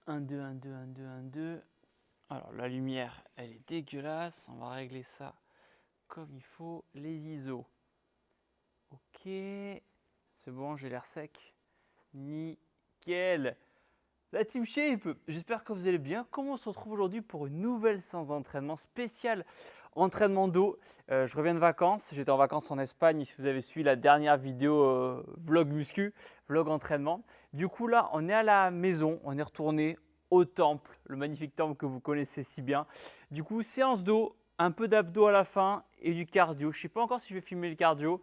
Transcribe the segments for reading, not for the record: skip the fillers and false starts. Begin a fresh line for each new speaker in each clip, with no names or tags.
1, 2, 1, 2, 1, 2, 1, 2. Alors, la lumière, elle est dégueulasse. On va régler ça comme il faut. Les ISO. Ok. C'est bon, j'ai l'air sec. Nickel. La Team Shape, j'espère que vous allez bien. Comment on se retrouve aujourd'hui pour une nouvelle séance d'entraînement spéciale entraînement dos. Je reviens de vacances, j'étais en vacances en Espagne. Si vous avez suivi la dernière vidéo vlog muscu, vlog entraînement. Du coup là, on est à la maison, on est retourné au temple, le magnifique temple que vous connaissez si bien. Du coup, séance dos, un peu d'abdos à la fin et du cardio. Je ne sais pas encore si je vais filmer le cardio,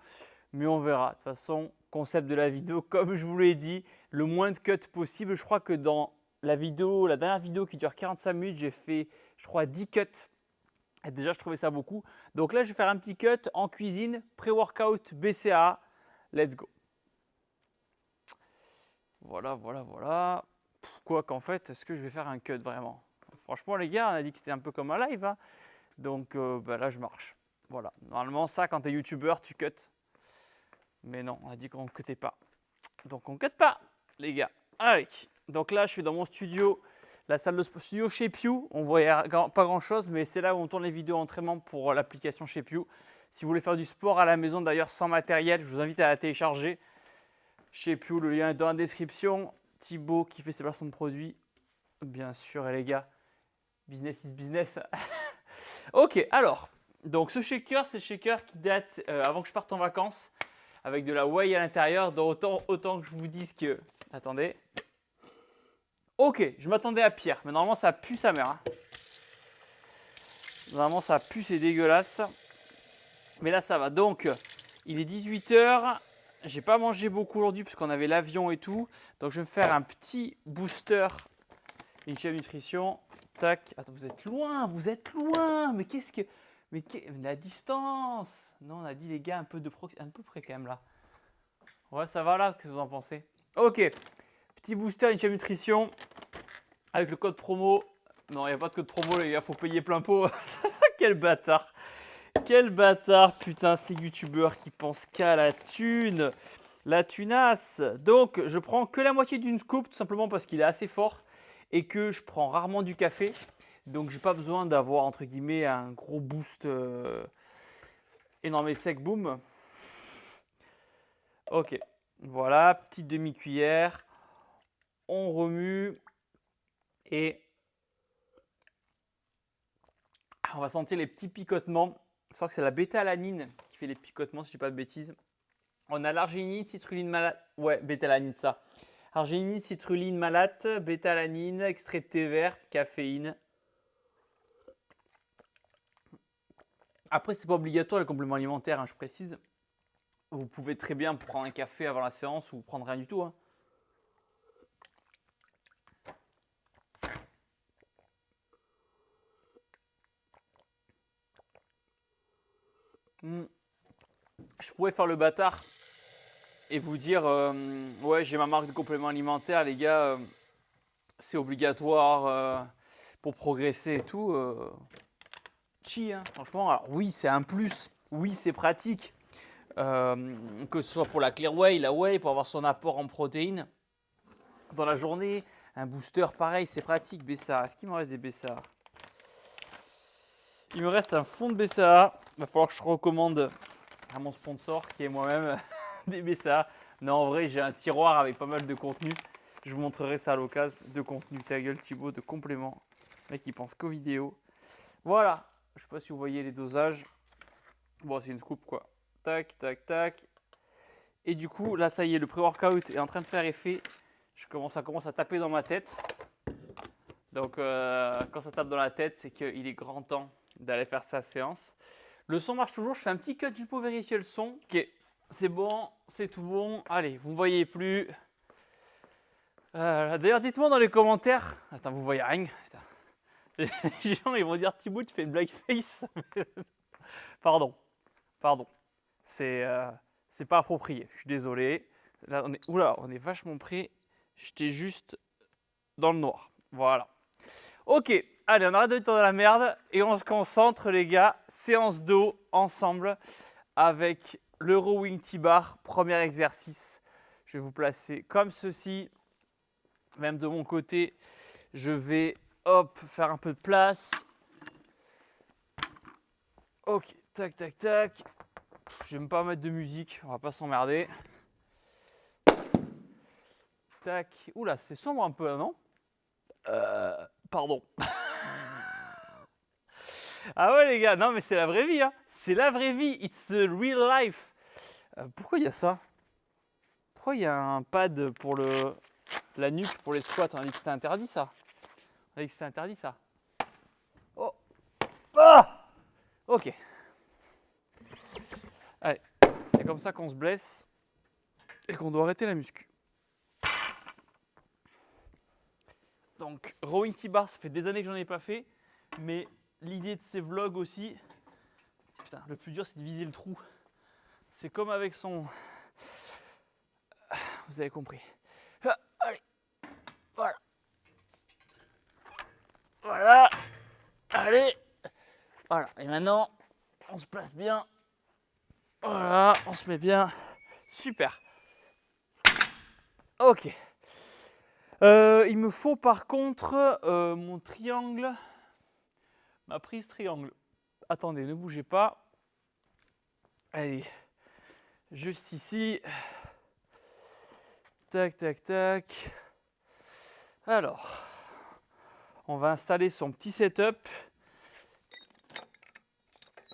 mais on verra. De toute façon, concept de la vidéo, comme je vous l'ai dit, le moins de cuts possible. Je crois que dans la dernière vidéo qui dure 45 minutes, j'ai fait, je crois, 10 cuts. Et déjà, je trouvais ça beaucoup. Donc là, je vais faire un petit cut en cuisine, pré-workout BCA. Let's go. Voilà, voilà, voilà. Quoi qu'en fait, est-ce que je vais faire un cut vraiment? Franchement, les gars, on a dit que c'était un peu comme un live, hein. Donc bah là, je marche. Voilà. Normalement, ça, quand tu es youtubeur, tu cut. Mais non, on a dit qu'on ne cutait pas. Donc on ne cut pas, les gars. Allez. Donc là, je suis dans mon studio, la salle de studio chez Pew. On voit pas grand-chose, mais c'est là où on tourne les vidéos d'entraînement pour l'application chez Pew. Si vous voulez faire du sport à la maison, d'ailleurs sans matériel, je vous invite à la télécharger. Chez Pew, le lien est dans la description. Thibaut qui fait ses placements de produits, bien sûr, et les gars, business is business. Ok, alors, donc ce shaker, c'est le shaker qui date avant que je parte en vacances, avec de la whey à l'intérieur. Donc autant que je vous dise que... Attendez. Ok, je m'attendais à pire, mais normalement ça pue sa mère, hein. Normalement ça pue, c'est dégueulasse. Mais là ça va. Donc, il est 18h. J'ai pas mangé beaucoup aujourd'hui puisqu'on avait l'avion et tout. Donc je vais me faire un petit booster Inchef Nutrition. Tac. Attends, vous êtes loin, vous êtes loin. Mais qu'est-ce que... Mais la distance. Non, on a dit les gars un peu un peu près quand même là. Ouais, ça va là, qu'est-ce que vous en pensez? Ok, petit booster Inchef Nutrition avec le code promo. Non, il n'y a pas de code promo les gars, faut payer plein pot. Quel bâtard. Quel bâtard, putain, ces youtubeurs qui pensent qu'à la thune. La tunasse. Donc, je prends que la moitié d'une scoop, tout simplement parce qu'il est assez fort et que je prends rarement du café. Donc, j'ai pas besoin d'avoir, entre guillemets, un gros boost énorme et sec, boum. Ok, voilà, petite demi-cuillère. On remue et on va sentir les petits picotements. Je crois que c'est la bêta-alanine qui fait les picotements, si je ne dis pas de bêtises. On a l'arginine, citrulline malate. Ouais, bêta-alanine, ça. Arginine, citrulline malate, bêta-alanine, extrait de thé vert, caféine. Après, c'est pas obligatoire les compléments alimentaires, hein, je précise. Vous pouvez très bien prendre un café avant la séance ou prendre rien du tout, hein. Je pourrais faire le bâtard et vous dire ouais, j'ai ma marque de compléments alimentaires, les gars, c'est obligatoire pour progresser et tout. Chi, hein, franchement. Alors, oui, c'est un plus. Oui, c'est pratique. Que ce soit pour la clear whey, la whey, pour avoir son apport en protéines dans la journée. Un booster, pareil, c'est pratique. BCAA. Est-ce qu'il me reste des BCAA? Il me reste un fond de BCAA. Il va falloir que je recommande à mon sponsor, qui est moi-même, des BCAA. Non, en vrai, j'ai un tiroir avec pas mal de contenu. Je vous montrerai ça à l'occasion. De contenu, ta gueule, Thibaut, de compléments. Le mec, il pense qu'aux vidéos. Voilà. Je ne sais pas si vous voyez les dosages. Bon, c'est une scoop, quoi. Tac, tac, tac. Et du coup, là, ça y est, le pré-workout est en train de faire effet. Ça commence à taper dans ma tête. Donc, quand ça tape dans la tête, c'est qu'il est grand temps d'aller faire sa séance. Le son marche toujours. Je fais un petit cut juste pour vérifier le son. Ok, c'est bon, c'est tout bon. Allez, vous ne me voyez plus. D'ailleurs, dites-moi dans les commentaires. Attends, vous voyez rien. Les gens, ils vont dire Thibaut, tu fais une blackface. Pardon, pardon. C'est pas approprié. Je suis désolé. Là, on est vachement près. J'étais juste dans le noir. Voilà. Ok, allez, on arrête de temps dans la merde et on se concentre, les gars. Séance d'eau ensemble avec le rowing T-bar. Premier exercice. Je vais vous placer comme ceci. Même de mon côté, Je vais, hop, faire un peu de place. Ok, tac, tac, tac. J'aime pas mettre de musique, on va pas s'emmerder. Tac. Oula, c'est sombre un peu là, non? Pardon. Ah ouais les gars, non mais c'est la vraie vie, hein. C'est la vraie vie, it's the real life. Pourquoi il y a ça? Pourquoi il y a un pad pour la nuque pour les squats? On a dit que c'était interdit ça. On a dit que c'était interdit ça. Oh. Ah. Ok. Allez, c'est comme ça qu'on se blesse et qu'on doit arrêter la muscu. Donc, rowing T-bar, ça fait des années que j'en ai pas fait, mais l'idée de ces vlogs aussi, putain, le plus dur c'est de viser le trou. C'est comme avec son... Vous avez compris. Ah, allez, voilà. Voilà, allez, voilà. Et maintenant, on se place bien. Voilà, on se met bien. Super. Ok. Il me faut par contre mon triangle, ma prise triangle. Attendez, ne bougez pas. Allez, juste ici. Tac, tac, tac. Alors, on va installer son petit setup.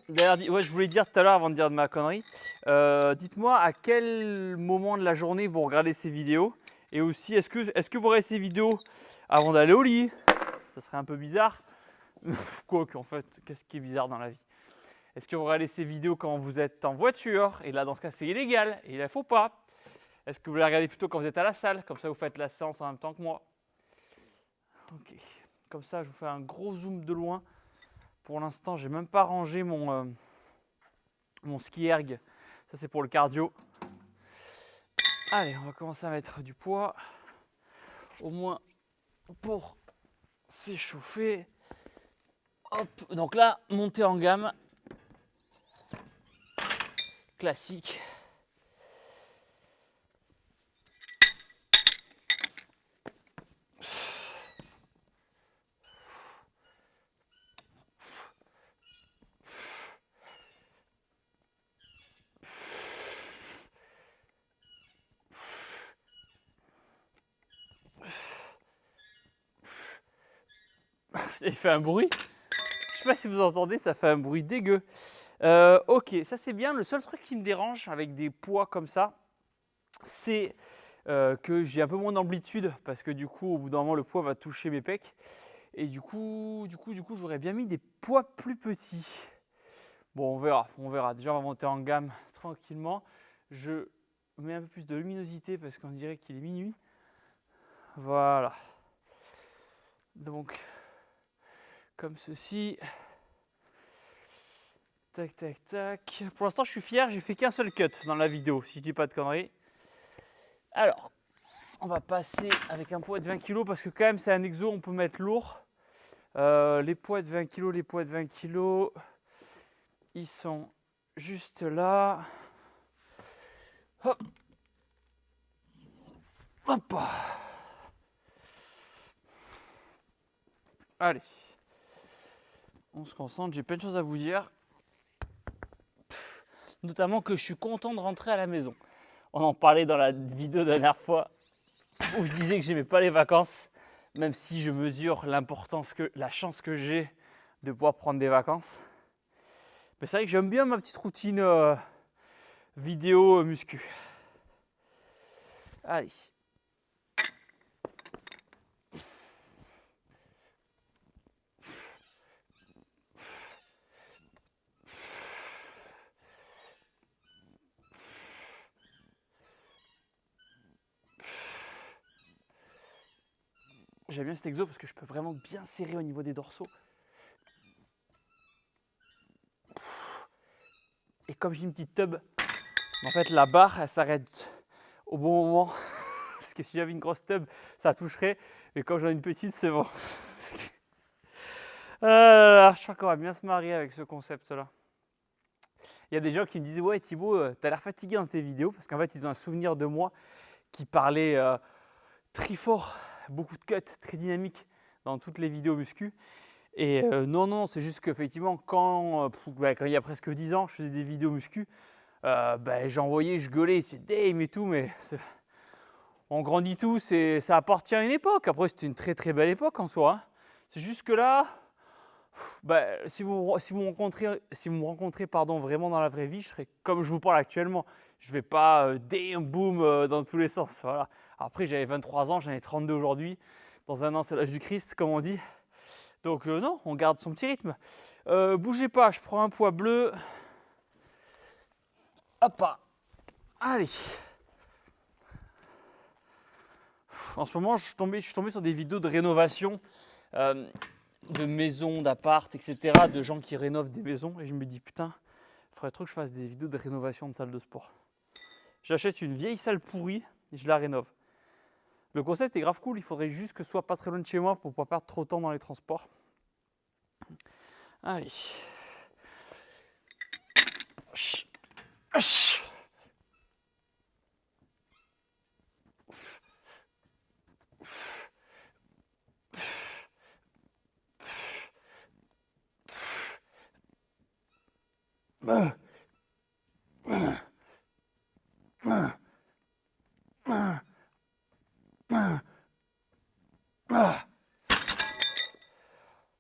D'ailleurs, ouais, je voulais dire tout à l'heure avant de dire de ma connerie. Dites-moi à quel moment de la journée vous regardez ces vidéos. Et aussi, est-ce que vous regardez ces vidéos avant d'aller au lit? Ça serait un peu bizarre. Quoique, en fait, qu'est-ce qui est bizarre dans la vie? Est-ce que vous regardez ces vidéos quand vous êtes en voiture? Et là, dans ce cas, c'est illégal. Et il ne faut pas. Est-ce que vous les regardez plutôt quand vous êtes à la salle? Comme ça, vous faites la séance en même temps que moi. Ok. Comme ça, je vous fais un gros zoom de loin. Pour l'instant, j'ai même pas rangé mon ski erg. Ça, c'est pour le cardio. Allez, on va commencer à mettre du poids. Au moins pour s'échauffer. Hop. Donc là, montée en gamme. Classique. Il fait un bruit. Je sais pas si vous entendez, ça fait un bruit dégueu. Ok, ça c'est bien. Le seul truc qui me dérange avec des poids comme ça, c'est que j'ai un peu moins d'amplitude parce que du coup, au bout d'un moment, le poids va toucher mes pecs. Et du coup, j'aurais bien mis des poids plus petits. Bon, on verra, on verra. Déjà, on va monter en gamme tranquillement. Je mets un peu plus de luminosité parce qu'on dirait qu'il est minuit. Voilà. Donc, comme ceci. Tac, tac, tac. Pour l'instant, je suis fier. J'ai fait qu'un seul cut dans la vidéo, si je dis pas de conneries. Alors, on va passer avec un poids de 20 kg parce que quand même, c'est un exo, on peut mettre lourd. Les poids de 20 kg, ils sont juste là. Hop. Hop. Allez. On se concentre, j'ai plein de choses à vous dire. Notamment que je suis content de rentrer à la maison. On en parlait dans la vidéo de la dernière fois où je disais que j'aimais pas les vacances, même si je mesure la chance que j'ai de pouvoir prendre des vacances. Mais c'est vrai que j'aime bien ma petite routine vidéo muscu. Allez. J'aime bien cet exo parce que je peux vraiment bien serrer au niveau des dorsaux. Et comme j'ai une petite tub, en fait la barre elle s'arrête au bon moment. Parce que si j'avais une grosse tub, ça toucherait. Mais quand j'en ai une petite, c'est bon. Je crois qu'on va bien se marier avec ce concept-là. Il y a des gens qui me disent « Ouais Thibaut, t'as l'air fatigué dans tes vidéos » parce qu'en fait, ils ont un souvenir de moi qui parlait très fort, beaucoup de cuts, très dynamique. dans toutes les vidéos muscu. Et non, c'est juste qu'effectivement, quand il y a presque 10 ans, je faisais des vidéos muscu, j'envoyais, je gueulais, je disais damn et tout, mais on grandit tous et ça appartient à une époque. Après, c'était une très très belle époque en soi, hein. C'est juste que là, si vous me rencontrez pardon, vraiment dans la vraie vie, je serai comme je vous parle actuellement. Je ne vais pas damn boom dans tous les sens. Voilà. Après, j'avais 23 ans, j'en ai 32 aujourd'hui. Dans un an, c'est l'âge du Christ, comme on dit. Donc non, on garde son petit rythme. Bougez pas, je prends un poids bleu. Hop là. Allez. En ce moment, je suis tombé sur des vidéos de rénovation de maisons, d'appart, etc. De gens qui rénovent des maisons. Et je me dis, putain, il faudrait trop que je fasse des vidéos de rénovation de salle de sport. J'achète une vieille salle pourrie et je la rénove. Le concept est grave cool, il faudrait juste que ce soit pas très loin de chez moi pour ne pas perdre trop de temps dans les transports. Allez.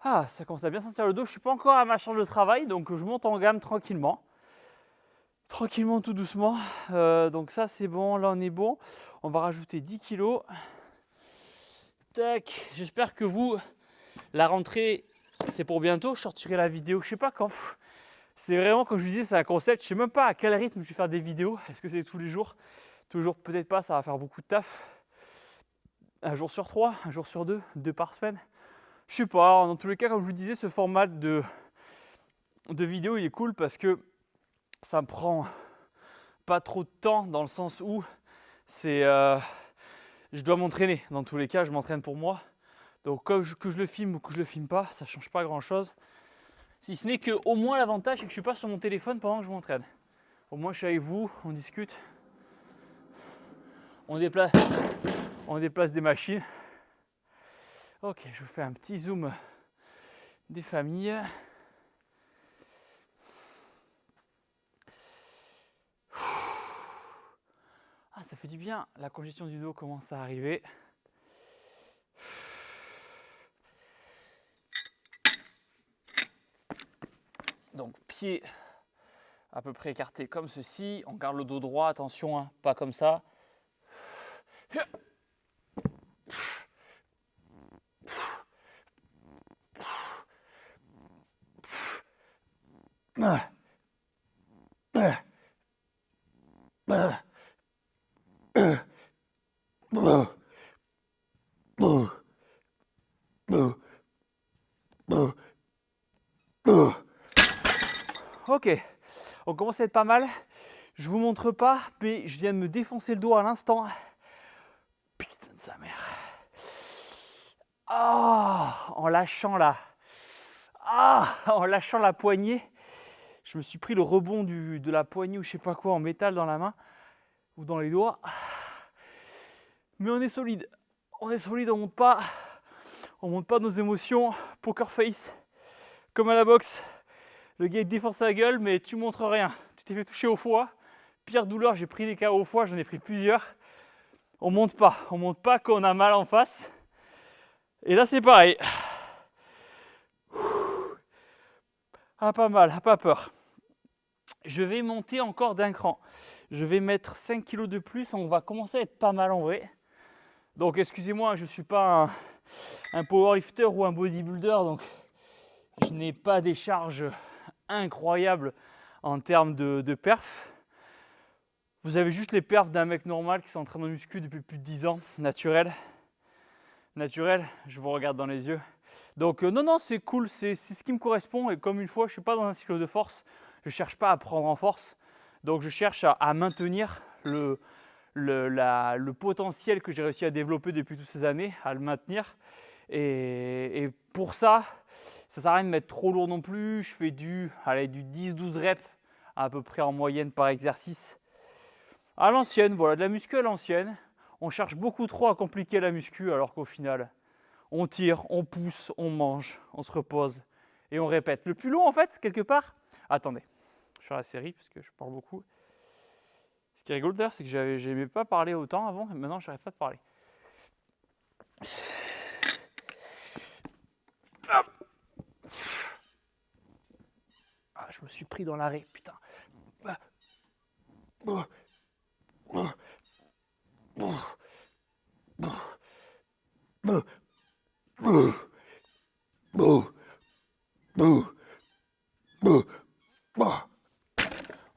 Ah, ça commence à bien sentir le dos. Je ne suis pas encore à ma charge de travail, donc je monte en gamme tranquillement. Tranquillement, tout doucement. Donc ça, c'est bon. Là, on est bon. On va rajouter 10 kilos. Tac. J'espère que vous, la rentrée, c'est pour bientôt. Je sortirai la vidéo, je ne sais pas quand. C'est vraiment, comme je vous disais, c'est un concept. Je ne sais même pas à quel rythme je vais faire des vidéos. Est-ce que c'est tous les jours? Toujours peut-être pas, ça va faire beaucoup de taf. Un jour sur 3, un jour sur 2, 2 par semaine. Je sais pas, dans tous les cas, comme je vous disais, ce format de vidéo, il est cool parce que ça me prend pas trop de temps dans le sens où je dois m'entraîner. Dans tous les cas, je m'entraîne pour moi. Donc que je le filme ou que je le filme pas, ça change pas grand-chose. Si ce n'est que au moins l'avantage, c'est que je suis pas sur mon téléphone pendant que je m'entraîne. Au moins, je suis avec vous, on discute, on déplace des machines. Ok, je vous fais un petit zoom des familles. Ah, ça fait du bien, la congestion du dos commence à arriver. Donc pied à peu près écarté comme ceci. On garde le dos droit, attention, hein, pas comme ça. Ok, on commence à être pas mal. Je vous montre pas, mais je viens de me défoncer le dos à l'instant. Putain de sa mère. Ah, en lâchant en lâchant la poignée, je me suis pris le rebond de la poignée ou je sais pas quoi en métal dans la main ou dans les doigts. Mais on est solide. On est solide, on monte pas nos émotions. Poker face, comme à la boxe. Le gars il te défonce la gueule, mais tu montres rien. Tu t'es fait toucher au foie. Pire douleur, j'ai pris des KO au foie, j'en ai pris plusieurs. On monte pas quand on a mal en face. Et là c'est pareil. Ah pas mal, pas peur. Je vais monter encore d'un cran. Je vais mettre 5 kg de plus, on va commencer à être pas mal en vrai. Donc excusez-moi, je ne suis pas un powerlifter ou un bodybuilder, donc je n'ai pas des charges incroyables en termes de perf. Vous avez juste les perfs d'un mec normal qui s'entraîne en muscu depuis plus de 10 ans, naturel, je vous regarde dans les yeux. Donc non, c'est cool, c'est ce qui me correspond et comme une fois, je ne suis pas dans un cycle de force, je ne cherche pas à prendre en force, donc je cherche à maintenir le potentiel que j'ai réussi à développer depuis toutes ces années, à le maintenir. Et pour ça, ça ne sert à rien de mettre trop lourd non plus. Je fais du 10-12 reps à peu près en moyenne par exercice. À l'ancienne, voilà, de la muscu à l'ancienne. On cherche beaucoup trop à compliquer la muscu alors qu'au final, On tire, on pousse, on mange, on se repose et on répète. Le plus long en fait, quelque part, attendez, je vais faire la série parce que je parle beaucoup. Ce qui est rigolo d'ailleurs, c'est que j'aimais pas parler autant avant et maintenant j'arrête pas de parler. Ah, je me suis pris dans l'arrêt, putain.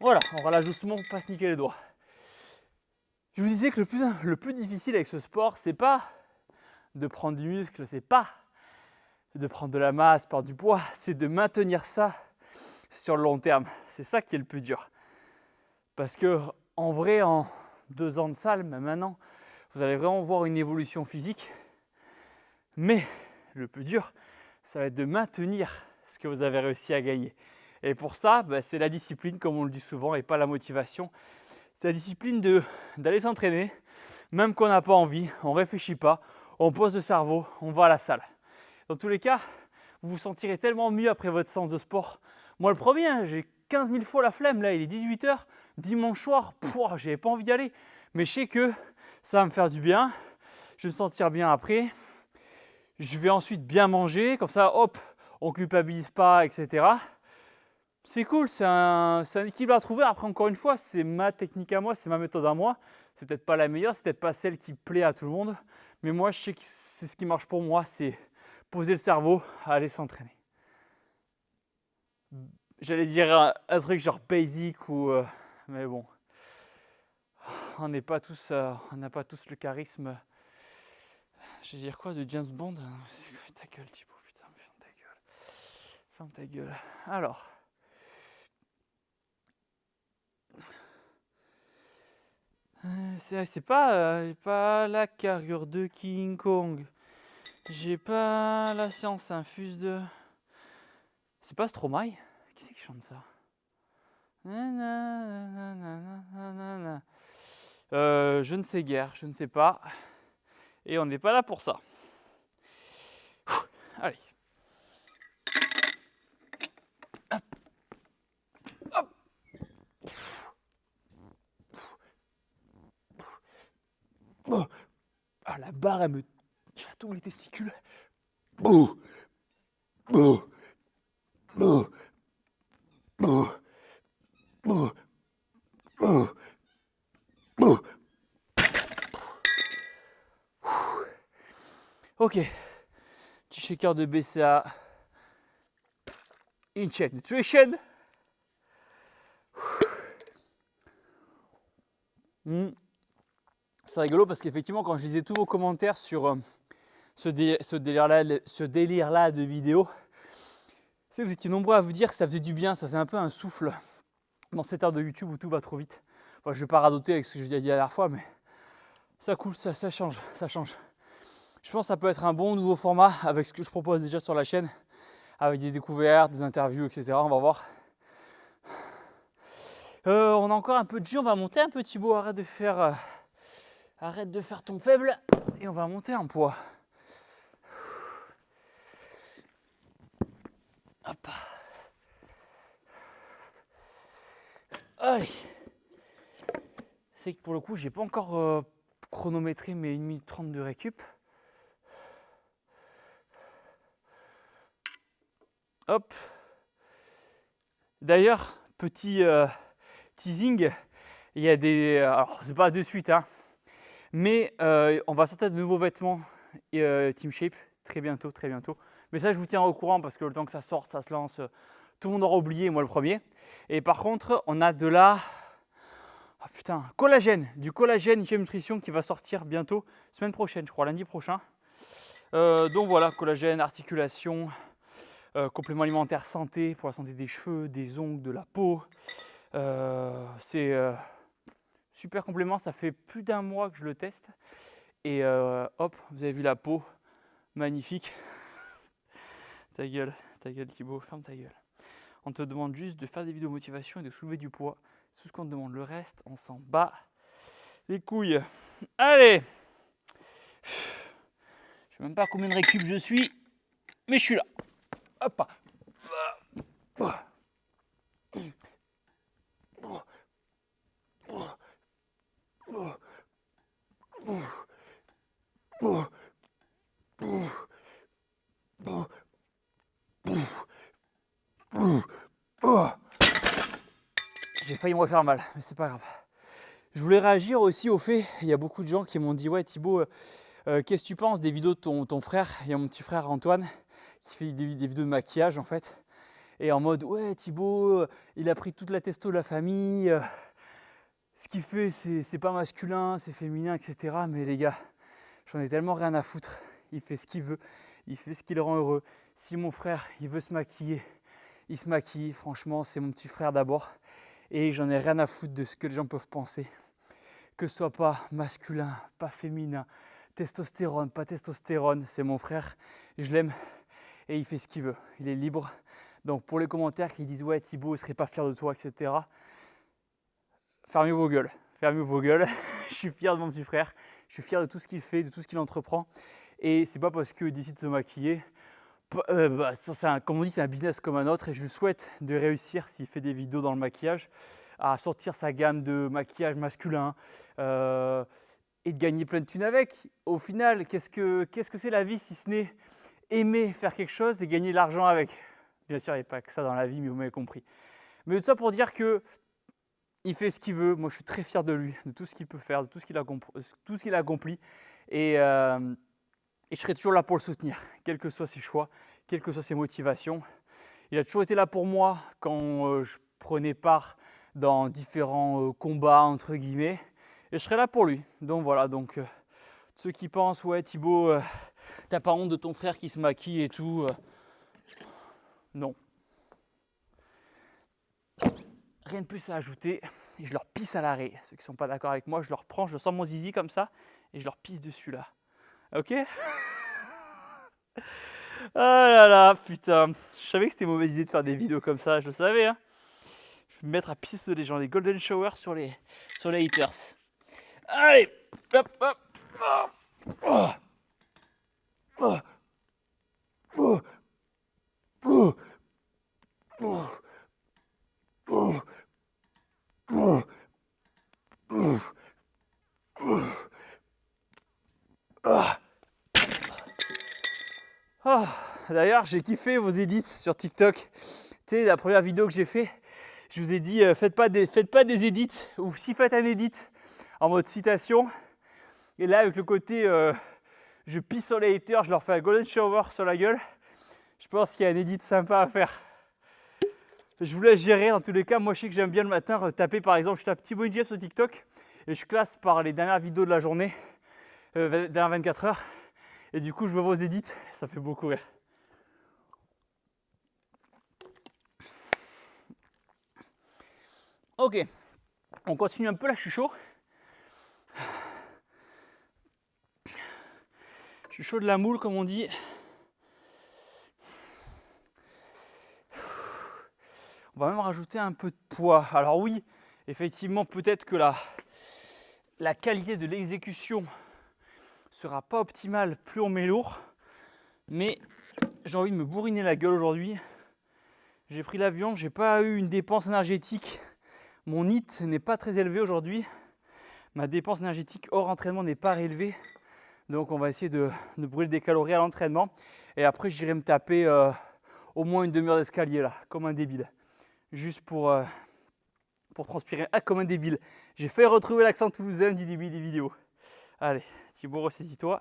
Voilà, on relâche doucement pour pas se niquer les doigts. Je vous disais que le plus difficile avec ce sport, c'est pas de prendre du muscle, c'est pas de prendre de la masse, perdre du poids, c'est de maintenir ça sur le long terme. C'est ça qui est le plus dur. Parce que en vrai, en 2 ans de salle, même maintenant, vous allez vraiment voir une évolution physique. Mais le plus dur, ça va être de maintenir ce que vous avez réussi à gagner. Et pour ça, c'est la discipline, comme on le dit souvent, et pas la motivation. C'est la discipline d'aller s'entraîner, même quand on n'a pas envie, on ne réfléchit pas, on pose le cerveau, on va à la salle. Dans tous les cas, vous vous sentirez tellement mieux après votre séance de sport. Moi, le premier, hein, j'ai 15 000 fois la flemme. Là, il est 18 h, dimanche soir, j'avais pas envie d'y aller. Mais je sais que ça va me faire du bien. Je vais me sentir bien après. Je vais ensuite bien manger. Comme ça, hop, on ne culpabilise pas, etc. C'est cool, c'est un équilibre à trouver. Après, encore une fois, c'est ma technique à moi, c'est ma méthode à moi. C'est peut-être pas la meilleure, c'est peut-être pas celle qui plaît à tout le monde. Mais moi, je sais que c'est ce qui marche pour moi, c'est poser le cerveau, aller s'entraîner. J'allais dire un truc genre basic ou... mais bon, on n'a pas tous le charisme. Je vais dire quoi de James Bond? Ta gueule Thibaut, putain, mais ferme ta gueule. Ferme ta gueule. Alors... c'est pas la carrure de King Kong. J'ai pas la science infuse de... C'est pas Stromae? Qui c'est qui chante ça? Je ne sais guère, je ne sais pas. Et on n'est pas là pour ça. Allez. Hop. Hop. Ah, la barre, elle me chatouille les testicules. Ok. Petit shaker de BCA. In-check nutrition. C'est rigolo parce qu'effectivement, quand je lisais tous vos commentaires sur ce délire-là de vidéo, c'est vous étiez nombreux à vous dire que ça faisait du bien, ça faisait un peu un souffle dans cette ère de YouTube où tout va trop vite. Enfin, je ne vais pas radoter avec ce que j'ai dit la dernière fois, mais ça coule, ça change, ça change. Je pense que ça peut être un bon nouveau format avec ce que je propose déjà sur la chaîne, avec des découvertes, des interviews, etc. On va voir. On a encore un peu de jus, on va monter un peu Thibaut, arrête de faire ton faible et on va monter en poids. Hop. Allez. C'est que pour le coup, j'ai pas encore chronométré mes 1 minute 30 de récup. Hop. D'ailleurs, petit teasing, il y a des... alors, c'est pas de suite, hein, mais on va sortir de nouveaux vêtements Team Shape très bientôt, très bientôt. Mais ça, je vous tiens au courant parce que le temps que ça sorte, ça se lance, tout le monde aura oublié, moi le premier. Et par contre, on a de la... oh putain, collagène, du collagène Hygiène Nutrition qui va sortir bientôt, semaine prochaine, je crois, lundi prochain. Donc voilà, collagène, articulation, complément alimentaire santé pour la santé des cheveux, des ongles, de la peau. C'est super complément, ça fait plus d'1 mois que je le teste. Et hop, vous avez vu la peau, magnifique. Ta gueule Thibaut, ferme ta gueule. On te demande juste de faire des vidéos motivation et de soulever du poids. C'est tout ce qu'on te demande, le reste, on s'en bat les couilles. Allez, sais même pas combien de récup je suis, mais je suis là. Hop. J'ai failli me refaire mal, mais c'est pas grave. Je voulais réagir aussi au fait, il y a beaucoup de gens qui m'ont dit « Ouais Thibaut, qu'est-ce que tu penses des vidéos de ton frère ?» Il y a mon petit frère Antoine qui fait des vidéos de maquillage en fait. Et en mode « Ouais Thibaut, il a pris toute la testo de la famille, ce qu'il fait c'est pas masculin, c'est féminin, etc. » Mais les gars, j'en ai tellement rien à foutre. Il fait ce qu'il veut, il fait ce qui le rend heureux. Si mon frère il veut se maquiller, il se maquille. Franchement, c'est mon petit frère d'abord. Et j'en ai rien à foutre de ce que les gens peuvent penser. Que ce soit pas masculin, pas féminin, testostérone, pas testostérone, c'est mon frère. Je l'aime et il fait ce qu'il veut. Il est libre. Donc pour les commentaires qui disent « Ouais Thibaut, il serait pas fier de toi, etc. » Fermez vos gueules. Fermez vos gueules. Je suis fier de mon petit frère. Je suis fier de tout ce qu'il fait, de tout ce qu'il entreprend. Et c'est pas parce qu'il décide de se maquiller. Comme on dit, c'est un business comme un autre. Et je lui souhaite de réussir s'il fait des vidéos dans le maquillage, à sortir sa gamme de maquillage masculin et de gagner plein de thunes avec. Au final, qu'est-ce que c'est la vie si ce n'est aimer faire quelque chose et gagner de l'argent avec? Bien sûr, il n'y a pas que ça dans la vie, mais vous m'avez compris. Mais tout ça pour dire que il fait ce qu'il veut. Moi, je suis très fier de lui, de tout ce qu'il peut faire, de tout ce qu'il a accompli. Et je serai toujours là pour le soutenir, quels que soient ses choix, quelles que soient ses motivations. Il a toujours été là pour moi quand je prenais part dans différents combats, entre guillemets. Et je serai là pour lui. Donc voilà, ceux qui pensent « Ouais Thibaut, t'as pas honte de ton frère qui se maquille et tout ?» Non. Rien de plus à ajouter. Et je leur pisse à l'arrêt. Ceux qui ne sont pas d'accord avec moi, je leur prends, je sens mon zizi comme ça et je leur pisse dessus là. Ok? Ah là là, putain. Je savais que c'était une mauvaise idée de faire des vidéos comme ça, je le savais. Hein. Je vais me mettre à pisser sur les gens, les golden shower sur les haters. Allez, hop, hop. Oh. Oh. Oh. Oh. Oh. Oh. Oh. Oh. Ah. Oh. D'ailleurs, j'ai kiffé vos edits sur TikTok. Tu sais, la première vidéo que j'ai fait, je vous ai dit faites pas des edits, ou si faites un edit en mode citation. Et là, avec le côté je pisse sur les haters, je leur fais un golden shower sur la gueule. Je pense qu'il y a un edit sympa à faire. Je vous laisse gérer dans tous les cas. Moi, je sais que j'aime bien le matin taper, par exemple, je tape Thibaut NGF sur TikTok et je classe par les dernières vidéos de la journée, dernières 24 heures. Et du coup, je vois vos edits, ça fait beaucoup rire. Ok, on continue un peu là, je suis chaud. Je suis chaud de la moule, comme on dit. On va même rajouter un peu de poids. Alors oui, effectivement, peut-être que la qualité de l'exécution sera pas optimale plus on met lourd. Mais j'ai envie de me bourriner la gueule aujourd'hui. J'ai pris l'avion, j'ai pas eu une dépense énergétique. Mon NEAT n'est pas très élevé aujourd'hui. Ma dépense énergétique hors entraînement n'est pas élevée. Donc on va essayer de brûler des calories à l'entraînement. Et après j'irai me taper au moins une demi-heure d'escalier là, comme un débile. Juste pour transpirer. Ah, comme un débile. J'ai fait retrouver l'accent toulousain du début des vidéos. Allez, Thibaut, ressaisis-toi.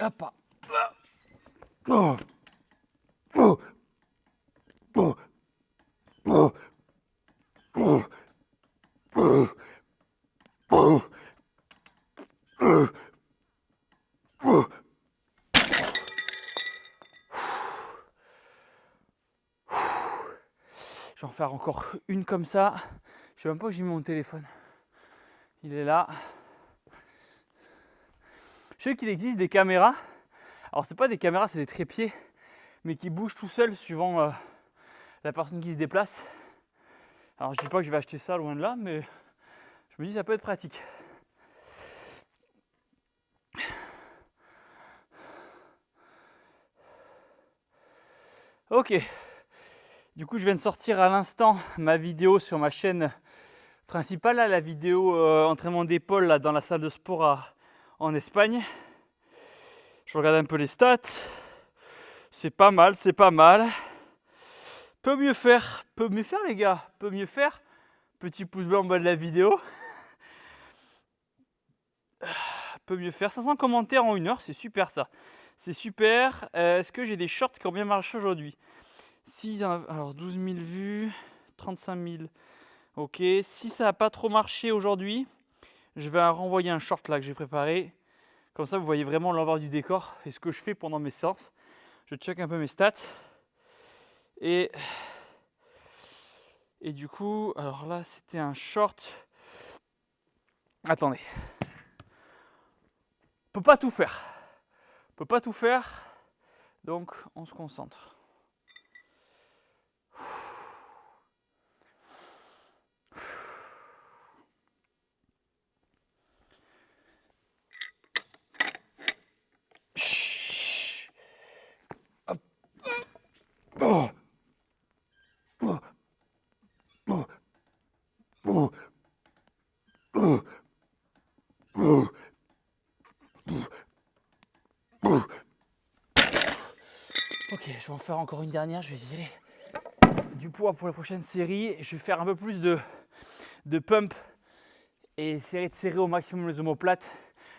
Hop. Oh. Oh. Oh. Oh. Oh. Oh. Oh. Oh. Je vais en faire encore une comme ça. Je sais même pas où j'ai mis mon téléphone. Il est là. Je sais qu'il existe des caméras. Alors c'est pas des caméras, c'est des trépieds, mais qui bougent tout seuls suivant la personne qui se déplace. Alors je dis pas que je vais acheter ça loin de là, mais je me dis ça peut être pratique. Ok, du coup je viens de sortir à l'instant ma vidéo sur ma chaîne principale, là, la vidéo entraînement d'épaule là, dans la salle de sport en Espagne. Je regarde un peu les stats, c'est pas mal, c'est pas mal. Peut mieux faire les gars, peut mieux faire. Petit pouce bleu en bas de la vidéo. Peut mieux faire. 500 commentaires en 1 heure, c'est super ça. C'est super. Est-ce que j'ai des shorts qui ont bien marché aujourd'hui? Si, alors 12 000 vues, 35 000. Ok, si ça n'a pas trop marché aujourd'hui, je vais renvoyer un short là que j'ai préparé. Comme ça, vous voyez vraiment l'envers du décor et ce que je fais pendant mes séances. Je check un peu mes stats. Et du coup, alors là, c'était un short. Attendez. On peut pas tout faire. On peut pas tout faire. Donc, on se concentre. Chut. Hop. Oh. Oh. Oh. Oh. Oh. Oh. Oh. Ok, je vais en faire encore une dernière. Je vais virer du poids pour la prochaine série. Je vais faire un peu plus de pump et essayer de serrer au maximum les omoplates.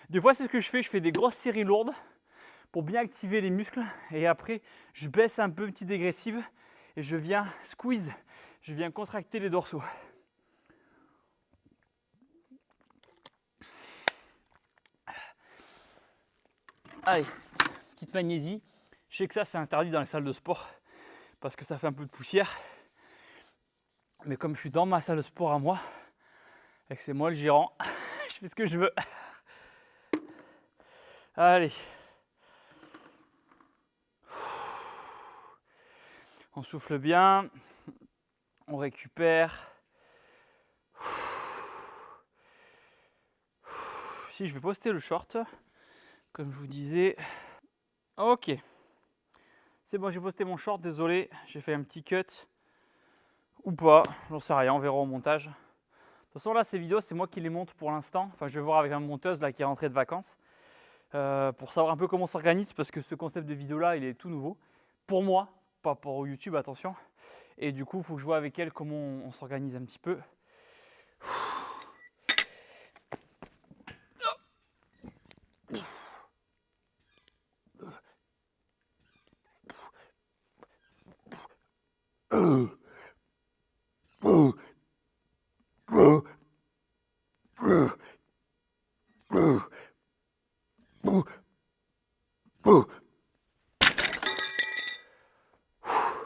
Des fois, c'est ce que je fais des grosses séries lourdes pour bien activer les muscles. Et après, je baisse un peu, petite dégressive, et je viens squeeze, je viens contracter les dorsaux. Allez, petite magnésie. Je sais que ça, c'est interdit dans les salles de sport parce que ça fait un peu de poussière. Mais comme je suis dans ma salle de sport à moi, et que c'est moi le gérant, je fais ce que je veux. Allez. On souffle bien. On récupère. Si, je vais poster le short, comme je vous disais. Ok. C'est bon, j'ai posté mon short, désolé. J'ai fait un petit cut. Ou pas, j'en sais rien, on verra au montage. De toute façon, là, ces vidéos, c'est moi qui les monte pour l'instant. Enfin, je vais voir avec ma monteuse là, qui est rentrée de vacances. Pour savoir un peu comment on s'organise, parce que ce concept de vidéo-là, il est tout nouveau. Pour moi, pas pour YouTube, attention. Et du coup, il faut que je vois avec elle comment on s'organise un petit peu.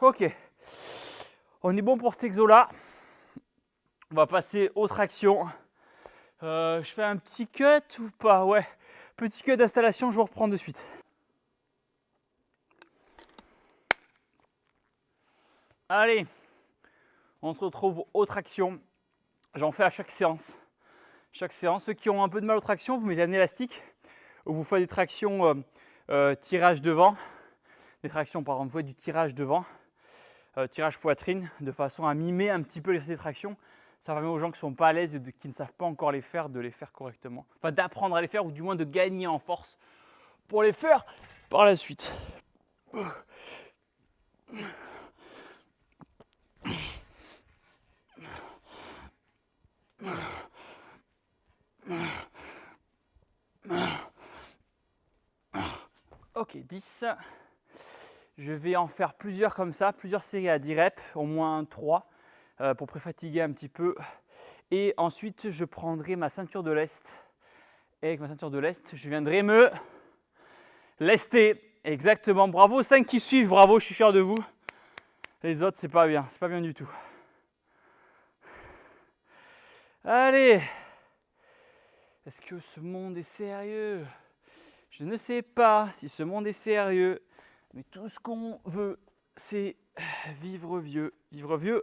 Ok, on est bon pour cet exo-là. On va passer aux tractions. Je fais un petit cut ou pas? Ouais, petit cut d'installation, je vous reprends de suite. Allez, on se retrouve aux tractions. J'en fais à chaque séance. Ceux qui ont un peu de mal aux tractions, vous mettez un élastique ou vous faites des tractions tirage devant. Des tractions, par exemple, vous faites du tirage devant, tirage poitrine, de façon à mimer un petit peu les tractions. Ça permet aux gens qui ne sont pas à l'aise et qui ne savent pas encore les faire, de les faire correctement. Enfin, d'apprendre à les faire ou du moins de gagner en force pour les faire par la suite. Ok, 10. Je vais en faire plusieurs comme ça, plusieurs séries à 10 reps, au moins 3, pour préfatiguer un petit peu. Et ensuite, je prendrai ma ceinture de lest. Et avec ma ceinture de lest, je viendrai me lester. Exactement, bravo, 5 qui suivent, bravo, je suis fier de vous. Les autres, c'est pas bien du tout. Allez, est-ce que ce monde est sérieux? Je ne sais pas si ce monde est sérieux, mais tout ce qu'on veut, c'est vivre vieux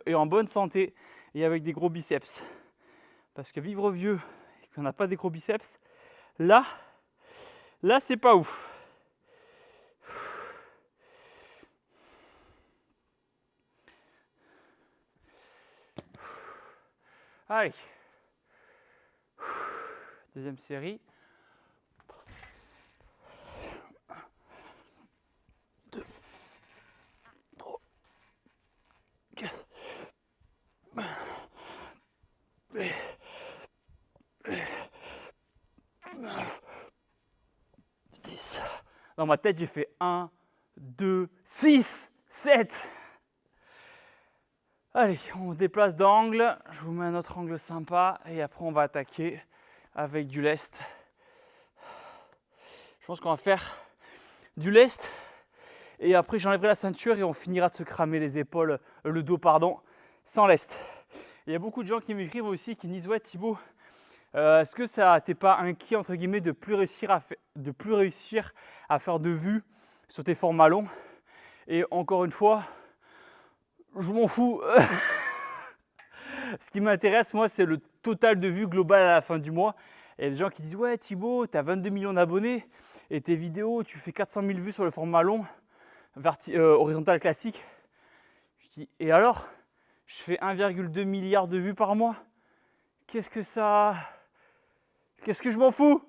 et en bonne santé et avec des gros biceps. Parce que vivre vieux et qu'on n'a pas des gros biceps, là c'est pas ouf. Allez. Deuxième série. 2, 3, 4, 9, 10. Dans ma tête, j'ai fait 1, 2, 6, 7. Allez, on se déplace d'angle. Je vous mets un autre angle sympa. Et après, on va attaquer avec du lest. Je pense qu'on va faire du lest. Et après, j'enlèverai la ceinture et on finira de se cramer les épaules, le dos, pardon, sans lest. Il y a beaucoup de gens qui m'écrivent aussi, qui me disent « Ouais, Thibaut, est-ce que ça t'es pas inquiet, entre guillemets, de plus réussir à faire de vues sur tes formats longs ?» Et encore une fois, je m'en fous. Ce qui m'intéresse, moi, c'est le total de vues global à la fin du mois. Et il y a des gens qui disent « Ouais, Thibaut, tu as 22 millions d'abonnés et tes vidéos, tu fais 400 000 vues sur le format long, horizontal classique. » Je dis « Et alors, je fais 1,2 milliard de vues par mois. Qu'est-ce que je m'en fous ?»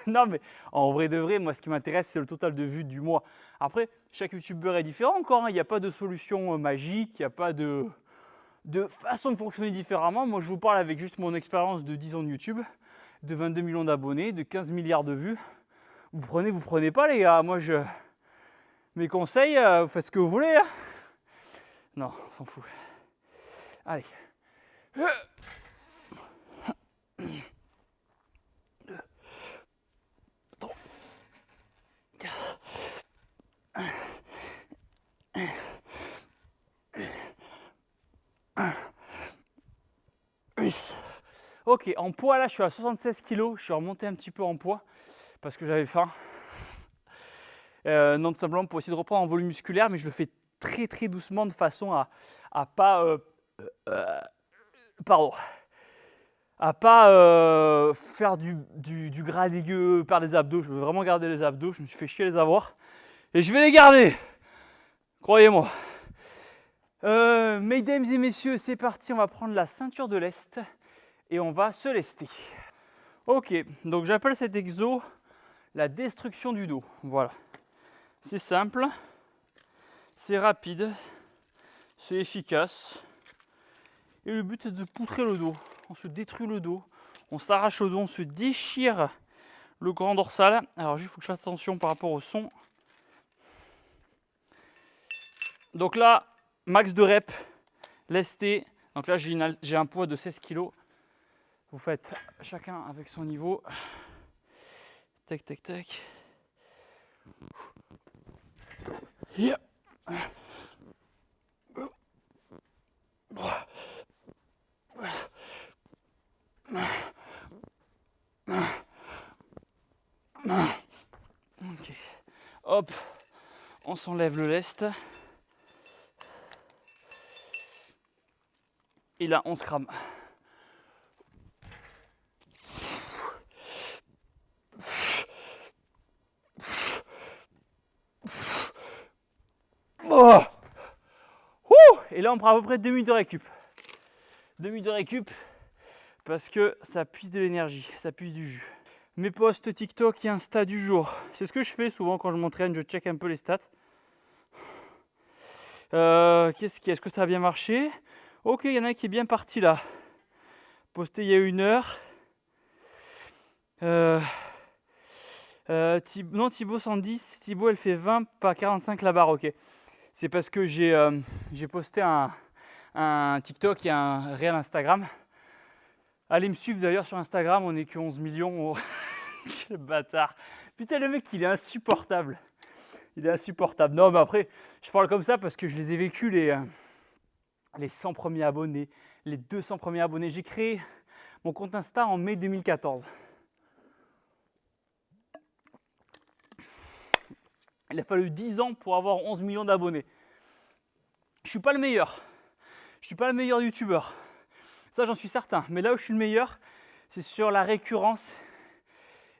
Non, mais en vrai de vrai, moi, ce qui m'intéresse, c'est le total de vues du mois. Après, chaque youtubeur est différent encore. Il n'y a pas de solution magique, il n'y a pas de façon de fonctionner différemment. Moi, je vous parle avec juste mon expérience de 10 ans de YouTube, de 22 millions d'abonnés, de 15 milliards de vues. Vous prenez pas, les gars. Moi, mes conseils, vous faites ce que vous voulez. Hein. Non, on s'en fout. Allez. 2, 3, 4. Ok, en poids là je suis à 76 kg, je suis remonté un petit peu en poids parce que j'avais faim. Non, tout simplement pour essayer de reprendre en volume musculaire, mais je le fais très très doucement de façon à pas faire du gras dégueu par les abdos. Je veux vraiment garder les abdos, je me suis fait chier à les avoir et je vais les garder, croyez-moi. Mesdames et messieurs, c'est parti, on va prendre la ceinture de lest et on va se lester. Ok, donc j'appelle cet exo la destruction du dos. Voilà, c'est simple, c'est rapide, c'est efficace. Et le but c'est de poutrer le dos. On se détruit le dos, on s'arrache le dos, on se déchire le grand dorsal. Alors juste, il faut que je fasse attention par rapport au son. Donc là, max de reps, lesté. Donc là, j'ai un poids de 16 kg. Vous faites chacun avec son niveau. Tac, tac, tac. Yeah. Ok. Hop, on s'enlève le lest. Et là, on se crame. Oh. Et là, on prend à peu près 2 minutes de récup. 2 minutes de récup parce que ça puise de l'énergie, ça puise du jus. Mes posts TikTok et Insta du jour. C'est ce que je fais souvent quand je m'entraîne, je check un peu les stats. Est-ce que ça a bien marché? Ok, il y en a un qui est bien parti là. Posté il y a 1 heure. Thibaut 110. Thibaut, elle fait 20, pas 45 la barre, ok. C'est parce que j'ai posté un TikTok et un réel Instagram. Allez me suivre d'ailleurs sur Instagram, on est que 11 millions. Oh. Quel bâtard. Putain, le mec, il est insupportable. Il est insupportable. Non, mais après, je parle comme ça parce que je les ai vécus, les 100 premiers abonnés, les 200 premiers abonnés. J'ai créé mon compte Insta en mai 2014. Il a fallu 10 ans pour avoir 11 millions d'abonnés. Je suis pas le meilleur. Je suis pas le meilleur youtubeur. Ça, j'en suis certain. Mais là où je suis le meilleur, c'est sur la récurrence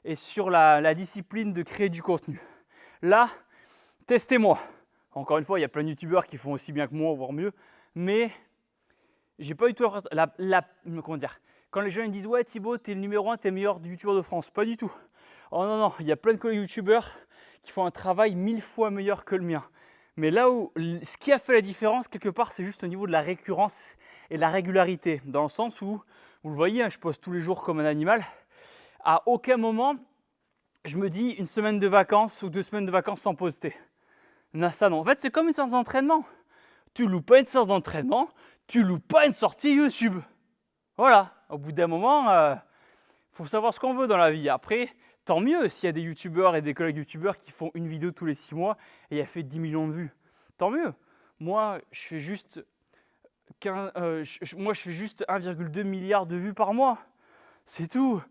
et sur la discipline de créer du contenu. Là, testez-moi. Encore une fois, il y a plein de youtubeurs qui font aussi bien que moi, voire mieux. Mais j'ai pas du tout comment dire. Quand les gens ils me disent ouais Thibaut, t'es le numéro 1, t'es le meilleur youtubeur de France. Pas du tout. Oh non, non, il y a plein de collègues youtubeurs qui font un travail 1000 fois meilleur que le mien. Mais là où ce qui a fait la différence, quelque part, c'est juste au niveau de la récurrence et de la régularité. Dans le sens où, vous le voyez, hein, je poste tous les jours comme un animal. À aucun moment, je me dis une semaine de vacances ou 2 semaines de vacances sans poster. Non, ça non. En fait, c'est comme une séance d'entraînement. Tu loupes pas une séance d'entraînement, tu loupes pas une sortie YouTube. Voilà. Au bout d'un moment, faut savoir ce qu'on veut dans la vie. Après, tant mieux s'il y a des youtubeurs et des collègues youtubeurs qui font une vidéo tous les 6 mois et elle fait 10 millions de vues. Tant mieux. Moi, je fais juste 1,2 milliard de vues par mois. C'est tout.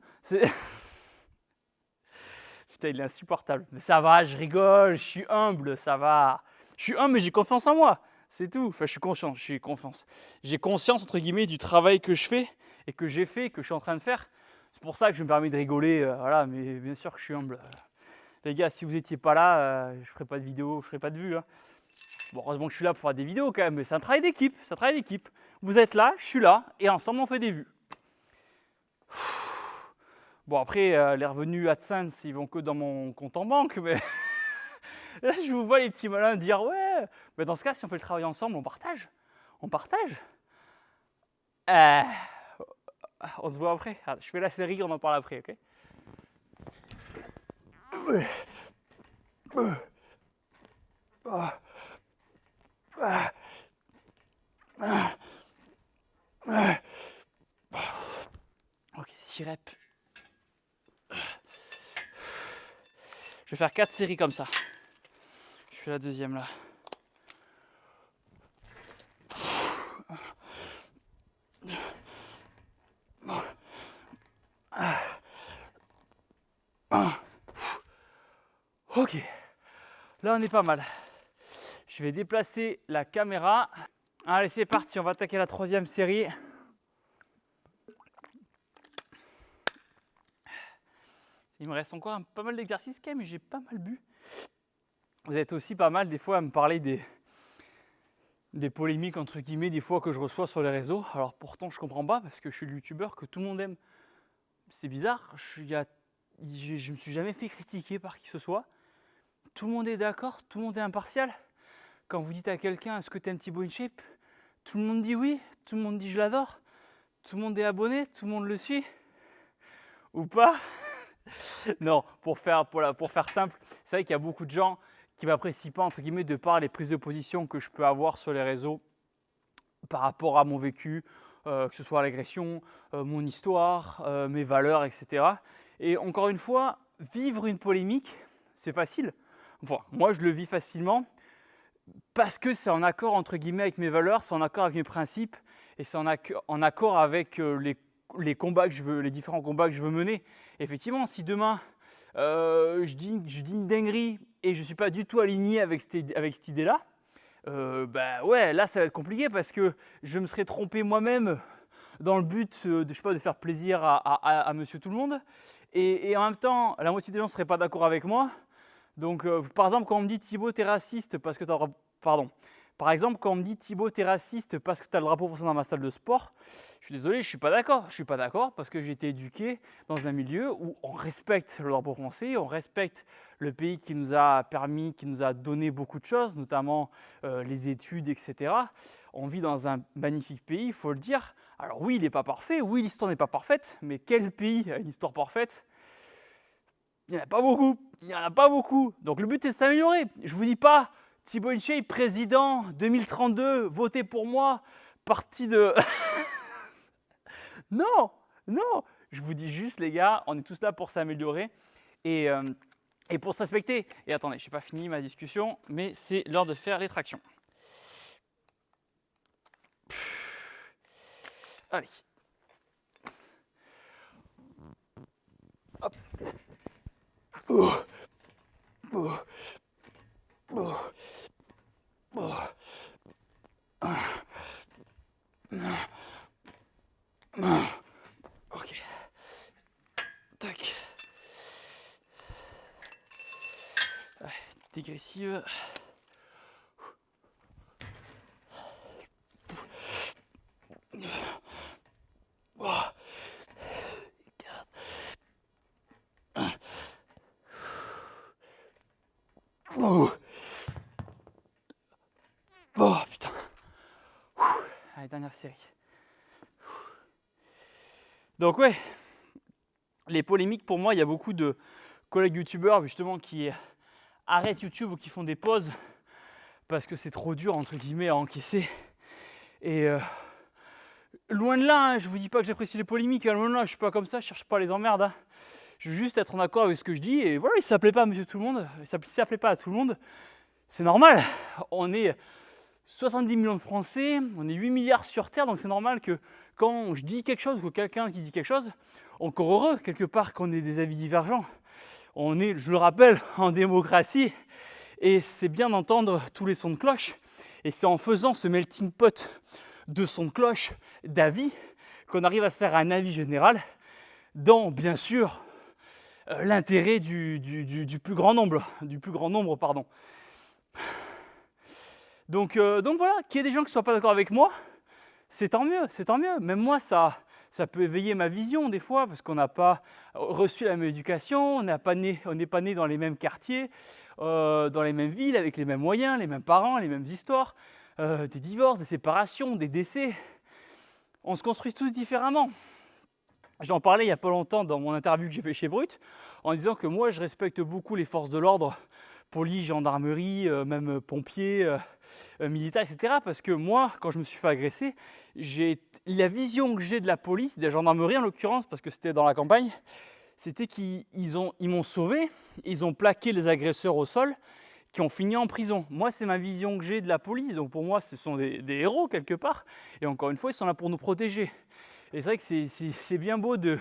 Putain, il est insupportable. Mais ça va, je rigole, je suis humble, ça va. Je suis humble, mais j'ai confiance en moi. C'est tout. Enfin, je suis conscient, j'ai confiance. J'ai conscience, entre guillemets, du travail que je fais et que j'ai fait, que je suis en train de faire. C'est pour ça que je me permets de rigoler. Voilà, mais bien sûr que je suis humble. Les gars, si vous n'étiez pas là, je ne ferais pas de vidéo, je ne ferais pas de vues. Hein. Bon, heureusement que je suis là pour faire des vidéos quand même, mais c'est un travail d'équipe. C'est un travail d'équipe. Vous êtes là, je suis là, et ensemble on fait des vues. Bon, après, les revenus AdSense, ils vont que dans mon compte en banque, mais là, je vous vois les petits malins dire ouais, mais dans ce cas, si on fait le travail ensemble, on partage. On partage. On se voit après. Ah, je fais la série, on en parle après, ok? Ok, 6 reps. Je vais faire 4 séries comme ça. Je fais la deuxième là. Ok, là on est pas mal. Je vais déplacer la caméra. Allez, c'est parti, on va attaquer la troisième série. Il me reste encore pas mal d'exercices quand même, mais j'ai pas mal bu. Vous êtes aussi pas mal des fois à me parler des polémiques entre guillemets des fois que je reçois sur les réseaux. Alors pourtant je comprends pas parce que je suis le youtubeur que tout le monde aime. C'est bizarre, je me suis jamais fait critiquer par qui que ce soit. Tout le monde est d'accord, tout le monde est impartial. Quand vous dites à quelqu'un est-ce que tu aimes Thibaut InShape, tout le monde dit oui, tout le monde dit je l'adore, tout le monde est abonné, tout le monde le suit. Ou pas? Non, pour faire simple, c'est vrai qu'il y a beaucoup de gens qui ne m'apprécient pas, entre guillemets, de par les prises de position que je peux avoir sur les réseaux par rapport à mon vécu, que ce soit l'agression, mon histoire, mes valeurs, etc. Et encore une fois, vivre une polémique, c'est facile. Enfin, moi, je le vis facilement parce que c'est en accord, entre guillemets, avec mes valeurs, c'est en accord avec mes principes et c'est en accord avec les combats que je veux, les différents combats que je veux mener. Effectivement, si demain je dis une dinguerie et je ne suis pas du tout aligné avec cette idée-là, bah ouais, là ça va être compliqué parce que je me serais trompé moi-même dans le but je sais pas, de faire plaisir à monsieur tout le monde. Et en même temps, la moitié des gens ne seraient pas d'accord avec moi. Donc, par exemple, quand on me dit Thibaut, t'es raciste parce que t'as... Pardon. Par exemple, quand on me dit Thibaut, t'es raciste parce que tu as le drapeau français dans ma salle de sport, je suis désolé, je ne suis pas d'accord. Je ne suis pas d'accord parce que j'ai été éduqué dans un milieu où on respecte le drapeau français, on respecte le pays qui nous a permis, qui nous a donné beaucoup de choses, notamment les études, etc. On vit dans un magnifique pays, il faut le dire. Alors oui, il n'est pas parfait, oui, l'histoire n'est pas parfaite, mais quel pays a une histoire parfaite? Il n'y en a pas beaucoup. Il n'y en a pas beaucoup. Donc le but c'est de s'améliorer. Je ne vous dis pas Thibaut InShape, président 2032, votez pour moi, parti de... Non, non. Je vous dis juste les gars, on est tous là pour s'améliorer et pour se respecter. Et attendez, je n'ai pas fini ma discussion, mais c'est l'heure de faire les tractions. Allez. Hop. dégressive. Oh putain. Allez, dernière série. Donc ouais, les polémiques pour moi, il y a beaucoup de collègues youtubeurs justement qui arrêtent YouTube ou qui font des pauses parce que c'est trop dur entre guillemets à encaisser. Et loin de là, hein, je vous dis pas que j'apprécie les polémiques, hein, loin de là, je suis pas comme ça, je cherche pas les emmerdes. Hein. Je veux juste être en accord avec ce que je dis et voilà, si ça plaît pas à monsieur tout le monde, si ça plaît pas à tout le monde, c'est normal. On est 70 millions de Français, on est 8 milliards sur Terre, donc c'est normal que quand je dis quelque chose ou quelqu'un qui dit quelque chose, encore heureux quelque part qu'on ait des avis divergents. On est, je le rappelle, en démocratie et c'est bien d'entendre tous les sons de cloche. Et c'est en faisant ce melting pot de sons de cloche, d'avis, qu'on arrive à se faire un avis général dans, bien sûr, l'intérêt du plus grand nombre. Donc voilà, qu'il y ait des gens qui ne soient pas d'accord avec moi, c'est tant mieux, c'est tant mieux. Même moi, ça peut éveiller ma vision des fois, parce qu'on n'a pas reçu la même éducation, on n'est pas né dans les mêmes quartiers, dans les mêmes villes, avec les mêmes moyens, les mêmes parents, les mêmes histoires, des divorces, des séparations, des décès. On se construit tous différemment. J'en parlais il n'y a pas longtemps dans mon interview que j'ai fait chez Brut, en disant que moi, je respecte beaucoup les forces de l'ordre, police, gendarmerie, même pompiers, militaires, etc. Parce que moi, quand je me suis fait agresser, la vision que j'ai de la police, de la gendarmerie en l'occurrence, parce que c'était dans la campagne, c'était qu'ils m'ont sauvé, ils ont plaqué les agresseurs au sol, qui ont fini en prison. Moi, c'est ma vision que j'ai de la police, donc pour moi, ce sont des héros quelque part, et encore une fois, ils sont là pour nous protéger. Et c'est vrai que c'est bien beau de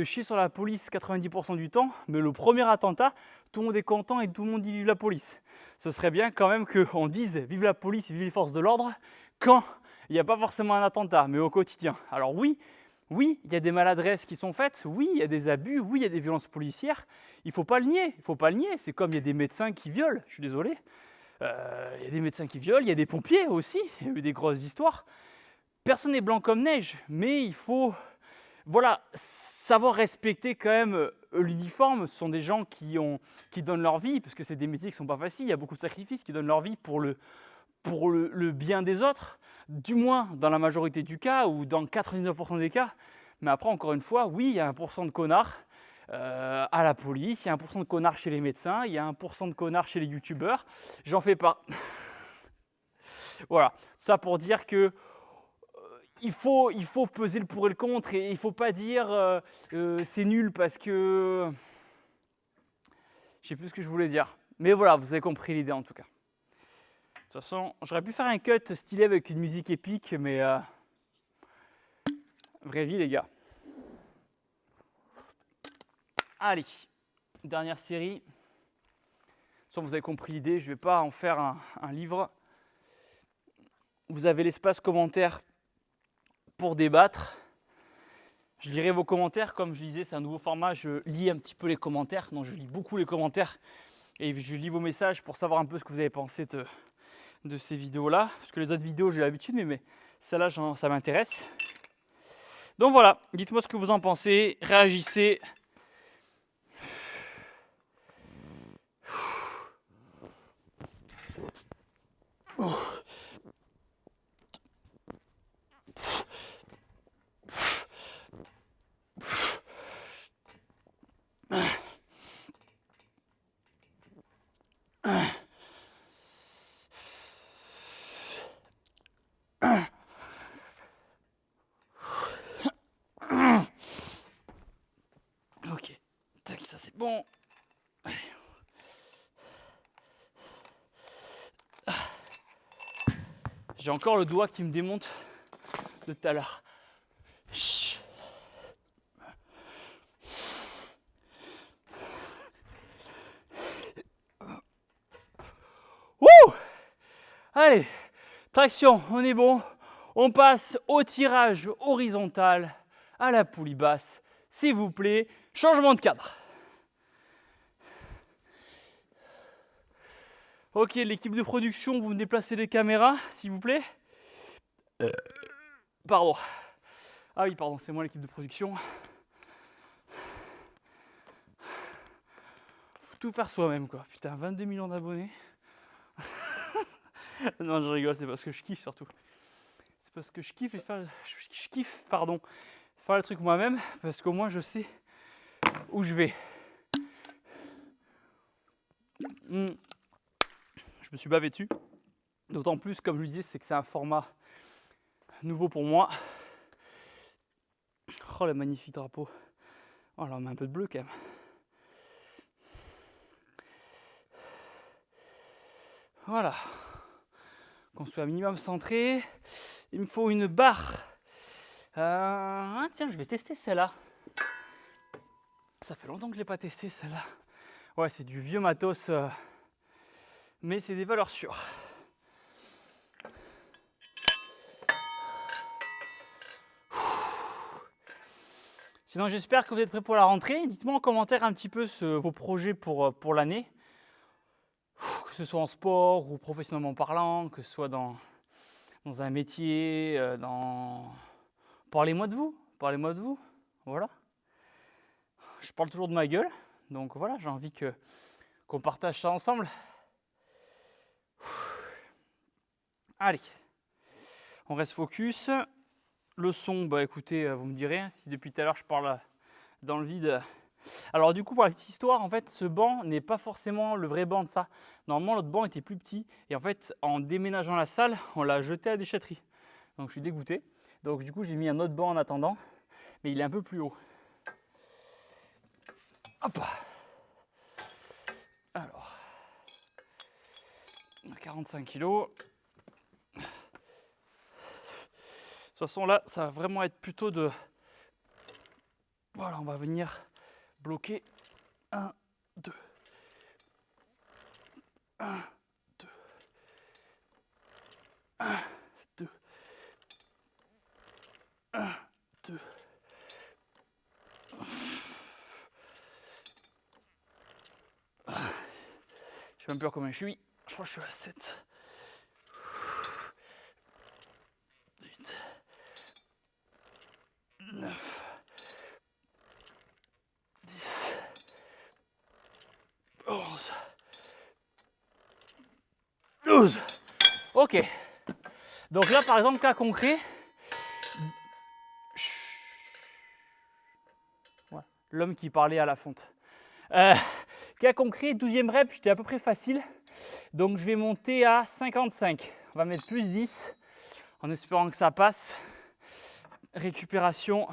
chier sur la police 90% du temps, mais le premier attentat, tout le monde est content et tout le monde dit vive la police. Ce serait bien quand même qu'on dise vive la police, vive les forces de l'ordre, quand il n'y a pas forcément un attentat, mais au quotidien. Alors oui, il y a des maladresses qui sont faites, oui, il y a des abus, oui, il y a des violences policières, il ne faut pas le nier, c'est comme il y a des médecins qui violent, je suis désolé, il y a des médecins qui violent, il y a des pompiers aussi, il y a eu des grosses histoires. Personne n'est blanc comme neige, mais il faut savoir respecter quand même l'uniforme. Ce sont des gens qui donnent leur vie, parce que c'est des métiers qui ne sont pas faciles, il y a beaucoup de sacrifices, qui donnent leur vie pour le bien des autres, du moins dans la majorité du cas, ou dans 99% des cas. Mais après, encore une fois, oui, il y a 1% de connards à la police, il y a 1% de connards chez les médecins, il y a 1% de connards chez les youtubeurs. J'en fais pas. Voilà, ça pour dire que il faut peser le pour et le contre, et il ne faut pas dire c'est nul parce que... Je ne sais plus ce que je voulais dire. Mais voilà, vous avez compris l'idée en tout cas. De toute façon, j'aurais pu faire un cut stylé avec une musique épique, mais vraie vie les gars. Allez, dernière série. Sans vous avez compris l'idée, je ne vais pas en faire un livre. Vous avez l'espace commentaire pour débattre. Je lirai vos commentaires, comme je disais, c'est un nouveau format, je lis un petit peu les commentaires, donc je lis beaucoup les commentaires et je lis vos messages pour savoir un peu ce que vous avez pensé de ces vidéos-là, parce que les autres vidéos j'ai l'habitude, mais celle-là ça m'intéresse. Donc voilà, dites-moi ce que vous en pensez, réagissez. Ok, tac, ça c'est bon. Allez. J'ai encore le doigt qui me démonte de tout à l'heure. Wouh! Allez, traction, on est bon. On passe au tirage horizontal à la poulie basse. S'il vous plaît, changement de cadre. Ok, l'équipe de production, vous me déplacez les caméras, s'il vous plaît. Pardon. Ah oui, pardon, c'est moi l'équipe de production. Faut tout faire soi-même, quoi. Putain, 22 millions d'abonnés. Non, je rigole, c'est parce que je kiffe surtout. C'est parce que je kiffe je kiffe, pardon, faire le truc moi-même, parce qu'au moins je sais où je vais. Je me suis bavé dessus. D'autant plus, comme je le disais, c'est que c'est un format nouveau pour moi. Oh, le magnifique drapeau. Oh, là, on met un peu de bleu quand même. Voilà. Qu'on soit un minimum centré. Il me faut une barre. Tiens, je vais tester celle-là. Ça fait longtemps que je ne l'ai pas testé celle-là. Ouais, c'est du vieux matos, mais c'est des valeurs sûres. Sinon, j'espère que vous êtes prêts pour la rentrée. Dites-moi en commentaire un petit peu vos projets pour l'année. Que ce soit en sport ou professionnellement parlant, que ce soit dans un métier, Parlez-moi de vous. Parlez-moi de vous. Voilà. Je parle toujours de ma gueule. Donc voilà, j'ai envie qu'on partage ça ensemble. Allez. On reste focus. Le son, bah écoutez, vous me direz, si depuis tout à l'heure je parle dans le vide. Alors du coup, pour la petite histoire, en fait, ce banc n'est pas forcément le vrai banc de ça. Normalement, l'autre banc était plus petit. Et en fait, en déménageant la salle, on l'a jeté à la déchetterie. Donc je suis dégoûté. Donc du coup, j'ai mis un autre banc en attendant. Mais il est un peu plus haut. Hop. Alors, 45 kg. De toute façon, là, ça va vraiment être plutôt de... Voilà, on va venir bloquer. 1, 2. 1, 2. 1, 2. 1, 2. Je sais même plus à combien je suis. Je crois que je suis à 7. 8. 9. 10. 11. 12. Ok. Donc là, par exemple, cas concret. Voilà. L'homme qui parlait à la fonte. Cas concret, 12e rep, j'étais à peu près facile. Donc je vais monter à 55. On va mettre plus 10 en espérant que ça passe. Récupération.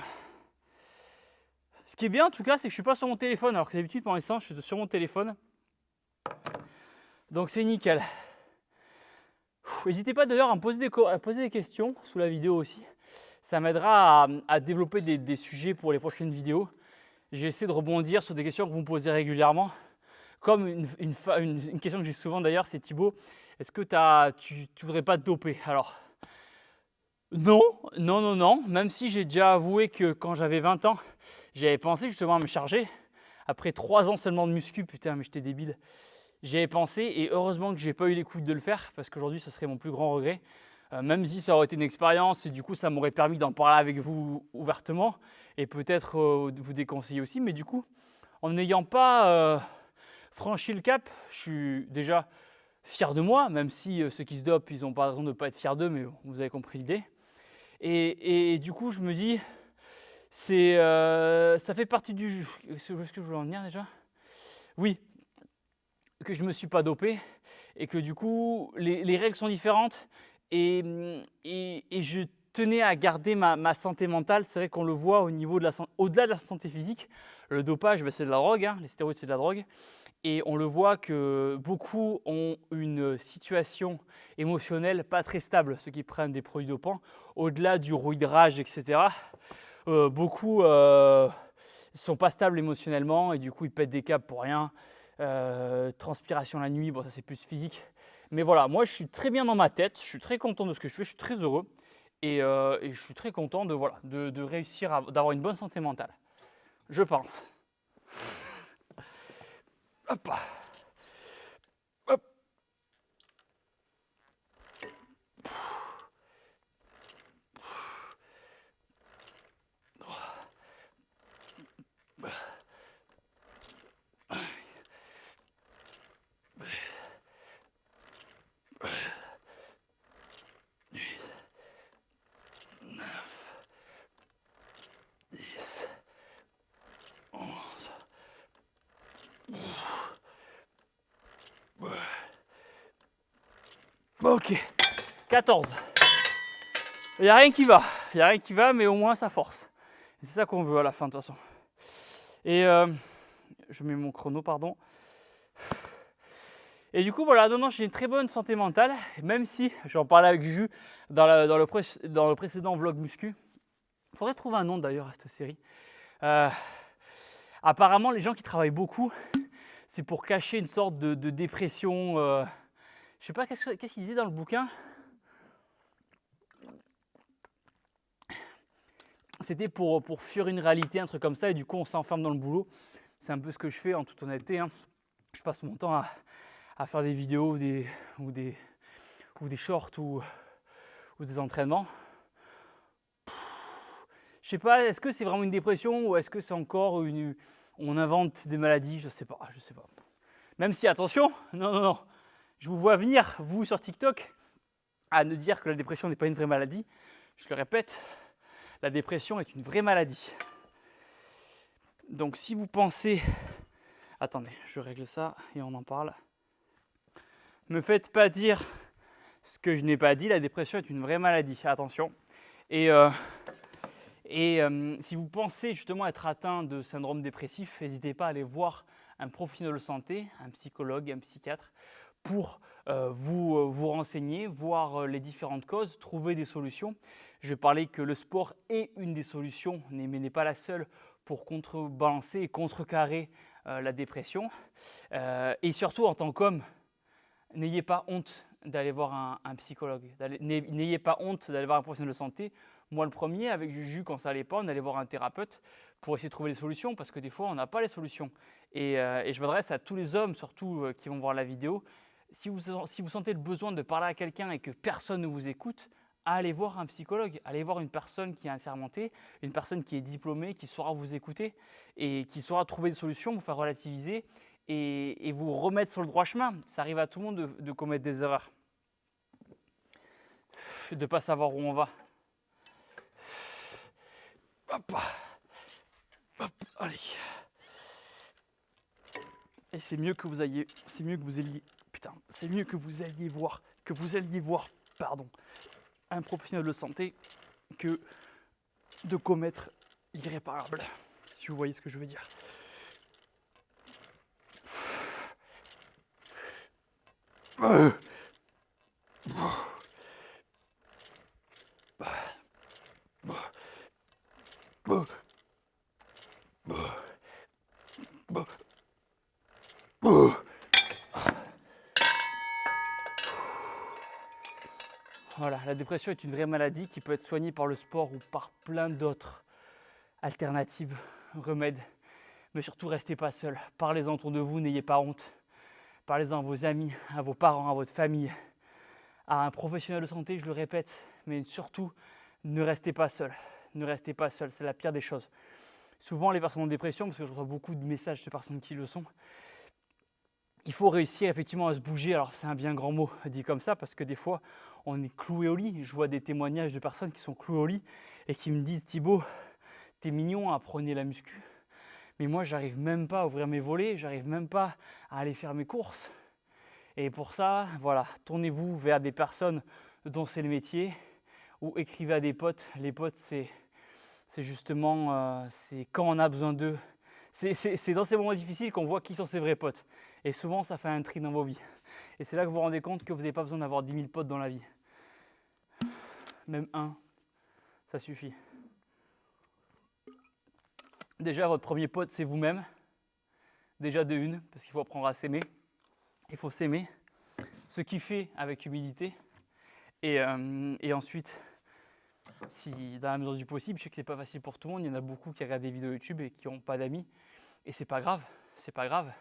Ce qui est bien en tout cas, c'est que je ne suis pas sur mon téléphone, alors que d'habitude pendant les séances, je suis sur mon téléphone. Donc c'est nickel. N'hésitez pas d'ailleurs à me poser des questions sous la vidéo aussi. Ça m'aidera à développer des sujets pour les prochaines vidéos. J'ai essayé de rebondir sur des questions que vous me posez régulièrement. Comme une question que j'ai souvent d'ailleurs, c'est Thibaut, est-ce que tu ne voudrais pas te doper? Alors, non, non, non, non. Même si j'ai déjà avoué que quand j'avais 20 ans, j'avais pensé justement à me charger. Après 3 ans seulement de muscu, putain, mais j'étais débile. J'y avais pensé et heureusement que j'ai pas eu les couilles de le faire parce qu'aujourd'hui, ce serait mon plus grand regret. Même si ça aurait été une expérience et du coup, ça m'aurait permis d'en parler avec vous ouvertement et peut-être vous déconseiller aussi. Mais du coup, en n'ayant pas franchi le cap, je suis déjà fier de moi, même si ceux qui se dopent, ils n'ont pas raison de ne pas être fiers d'eux, mais bon, vous avez compris l'idée. Et du coup, je me dis, ça fait partie du jeu. Est-ce que je voulais en venir déjà? Oui, que je ne me suis pas dopé et que du coup, les règles sont différentes et je tenais à garder ma santé mentale. C'est vrai qu'on le voit au-delà de la santé physique. Le dopage, c'est de la drogue, hein, les stéroïdes, c'est de la drogue. Et on le voit que beaucoup ont une situation émotionnelle pas très stable, ceux qui prennent des produits dopants. Au-delà du rouidrage, etc., beaucoup ne sont pas stables émotionnellement et du coup ils pètent des câbles pour rien. Transpiration la nuit, bon ça c'est plus physique. Mais voilà, moi je suis très bien dans ma tête, je suis très content de ce que je fais, je suis très heureux. Et je suis très content de réussir d'avoir une bonne santé mentale. Je pense. Hop. Hop. Ok, 14. Il n'y a rien qui va. Il n'y a rien qui va, mais au moins ça force. C'est ça qu'on veut à la fin de toute façon. Et je mets mon chrono, pardon. Et du coup, voilà, non, j'ai une très bonne santé mentale, même si, j'en parlais avec Juju dans le précédent vlog muscu. Il faudrait trouver un nom d'ailleurs à cette série. Apparemment, les gens qui travaillent beaucoup, c'est pour cacher une sorte de dépression. Je sais pas, qu'est-ce qu'il disait dans le bouquin? C'était pour fuir une réalité, un truc comme ça, et du coup, on s'enferme dans le boulot. C'est un peu ce que je fais en toute honnêteté. Hein. Je passe mon temps à faire des vidéos ou des shorts ou des entraînements. Je sais pas, est-ce que c'est vraiment une dépression ou est-ce que c'est encore on invente des maladies? Je sais pas. Même si, attention, non, je vous vois venir, vous sur TikTok, à ne dire que la dépression n'est pas une vraie maladie. Je le répète, la dépression est une vraie maladie. Donc si vous pensez... Attendez, je règle ça et on en parle. Me faites pas dire ce que je n'ai pas dit, la dépression est une vraie maladie, attention. Et si vous pensez justement être atteint de syndrome dépressif, n'hésitez pas à aller voir un professionnel de santé, un psychologue, un psychiatre, pour vous renseigner, voir les différentes causes, trouver des solutions. Je parlais que le sport est une des solutions, mais n'est pas la seule pour contrebalancer et contrecarrer la dépression. Et surtout, en tant qu'homme, n'ayez pas honte d'aller voir un psychologue. N'ayez pas honte d'aller voir un professionnel de santé. Moi, le premier, avec Juju, quand ça allait pas, on allait voir un thérapeute pour essayer de trouver des solutions, parce que des fois, on n'a pas les solutions. Et je m'adresse à tous les hommes, surtout qui vont voir la vidéo. Si vous sentez le besoin de parler à quelqu'un et que personne ne vous écoute, allez voir un psychologue, allez voir une personne qui est assermentée, une personne qui est diplômée, qui saura vous écouter et qui saura trouver des solutions, vous faire relativiser et vous remettre sur le droit chemin. Ça arrive à tout le monde de commettre des erreurs, de ne pas savoir où on va. Hop, hop, allez. Et c'est mieux que vous alliez voir, un professionnel de santé que de commettre l'irréparable, si vous voyez ce que je veux dire. Voilà, la dépression est une vraie maladie qui peut être soignée par le sport ou par plein d'autres alternatives, remèdes. Mais surtout, restez pas seul. Parlez-en autour de vous, n'ayez pas honte. Parlez-en à vos amis, à vos parents, à votre famille, à un professionnel de santé, je le répète. Mais surtout, ne restez pas seul. Ne restez pas seul, c'est la pire des choses. Souvent, les personnes en dépression, parce que je reçois beaucoup de messages de personnes qui le sont, il faut réussir effectivement à se bouger. Alors c'est un bien grand mot dit comme ça, parce que des fois on est cloué au lit. Je vois des témoignages de personnes qui sont clouées au lit et qui me disent: Thibaut, t'es mignon, apprenez la muscu, mais moi j'arrive même pas à ouvrir mes volets, j'arrive même pas à aller faire mes courses. Et pour ça, voilà, tournez-vous vers des personnes dont c'est le métier, ou écrivez à des potes. Les potes, c'est justement c'est quand on a besoin d'eux. C'est dans ces moments difficiles qu'on voit qui sont ses vrais potes. Et souvent, ça fait un tri dans vos vies. Et c'est là que vous vous rendez compte que vous n'avez pas besoin d'avoir 10 000 potes dans la vie. Même un, ça suffit. Déjà, votre premier pote, c'est vous-même. Déjà de une, parce qu'il faut apprendre à s'aimer. Il faut s'aimer, se kiffer avec humilité. Et ensuite, si dans la mesure du possible, je sais que c'est pas facile pour tout le monde, il y en a beaucoup qui regardent des vidéos YouTube et qui n'ont pas d'amis. Et c'est pas grave, c'est pas grave.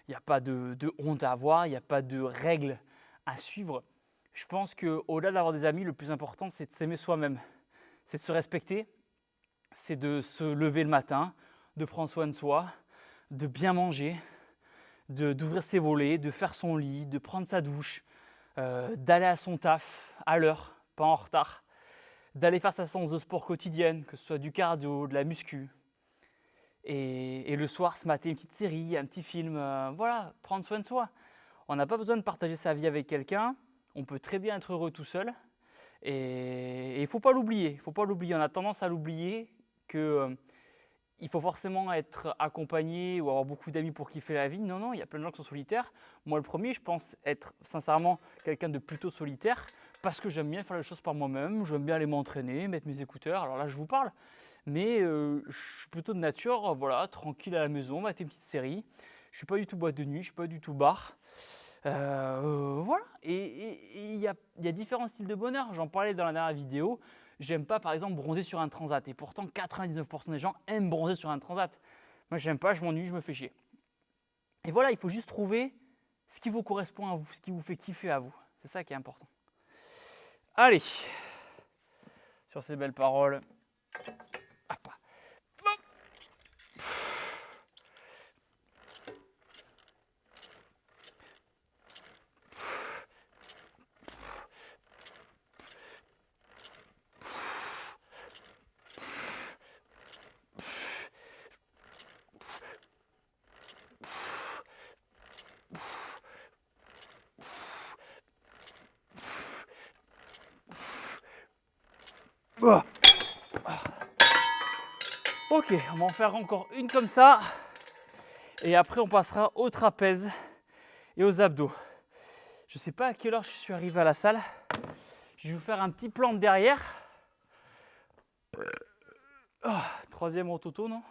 Il n'y a pas de honte à avoir, il n'y a pas de règles à suivre. Je pense qu'au-delà d'avoir des amis, le plus important, c'est de s'aimer soi-même. C'est de se respecter, c'est de se lever le matin, de prendre soin de soi, de bien manger, d'ouvrir ses volets, de faire son lit, de prendre sa douche, d'aller à son taf à l'heure, pas en retard, d'aller faire sa séance de sport quotidienne, que ce soit du cardio, de la muscu. Et le soir, se mater une petite série, un petit film, voilà, prendre soin de soi. On n'a pas besoin de partager sa vie avec quelqu'un, On peut très bien être heureux tout seul. Et il ne faut pas l'oublier. Il faut pas l'oublier. On a tendance à l'oublier que il faut forcément être accompagné ou avoir beaucoup d'amis pour kiffer la vie. Non, non, il y a plein de gens qui sont solitaires. Moi, le premier, je pense être sincèrement quelqu'un de plutôt solitaire parce que j'aime bien faire les choses par moi-même. J'aime bien aller m'entraîner, mettre mes écouteurs. Alors là, je vous parle. Mais je suis plutôt de nature, voilà, tranquille à la maison, mater une petite série. Je ne suis pas du tout boîte de nuit, je ne suis pas du tout bar. Voilà. Et il y a différents styles de bonheur. J'en parlais dans la dernière vidéo. J'aime pas, par exemple, bronzer sur un transat. Et pourtant, 99% des gens aiment bronzer sur un transat. Moi, j'aime pas, je m'ennuie, je me fais chier. Et voilà, il faut juste trouver ce qui vous correspond à vous, ce qui vous fait kiffer à vous. C'est ça qui est important. Allez, sur ces belles paroles. Hop. Ok, on va en faire encore une comme ça. Et après, on passera au trapèze et aux abdos. Je ne sais pas à quelle heure je suis arrivé à la salle. Je vais vous faire un petit plan de derrière. Oh, troisième au toto, non?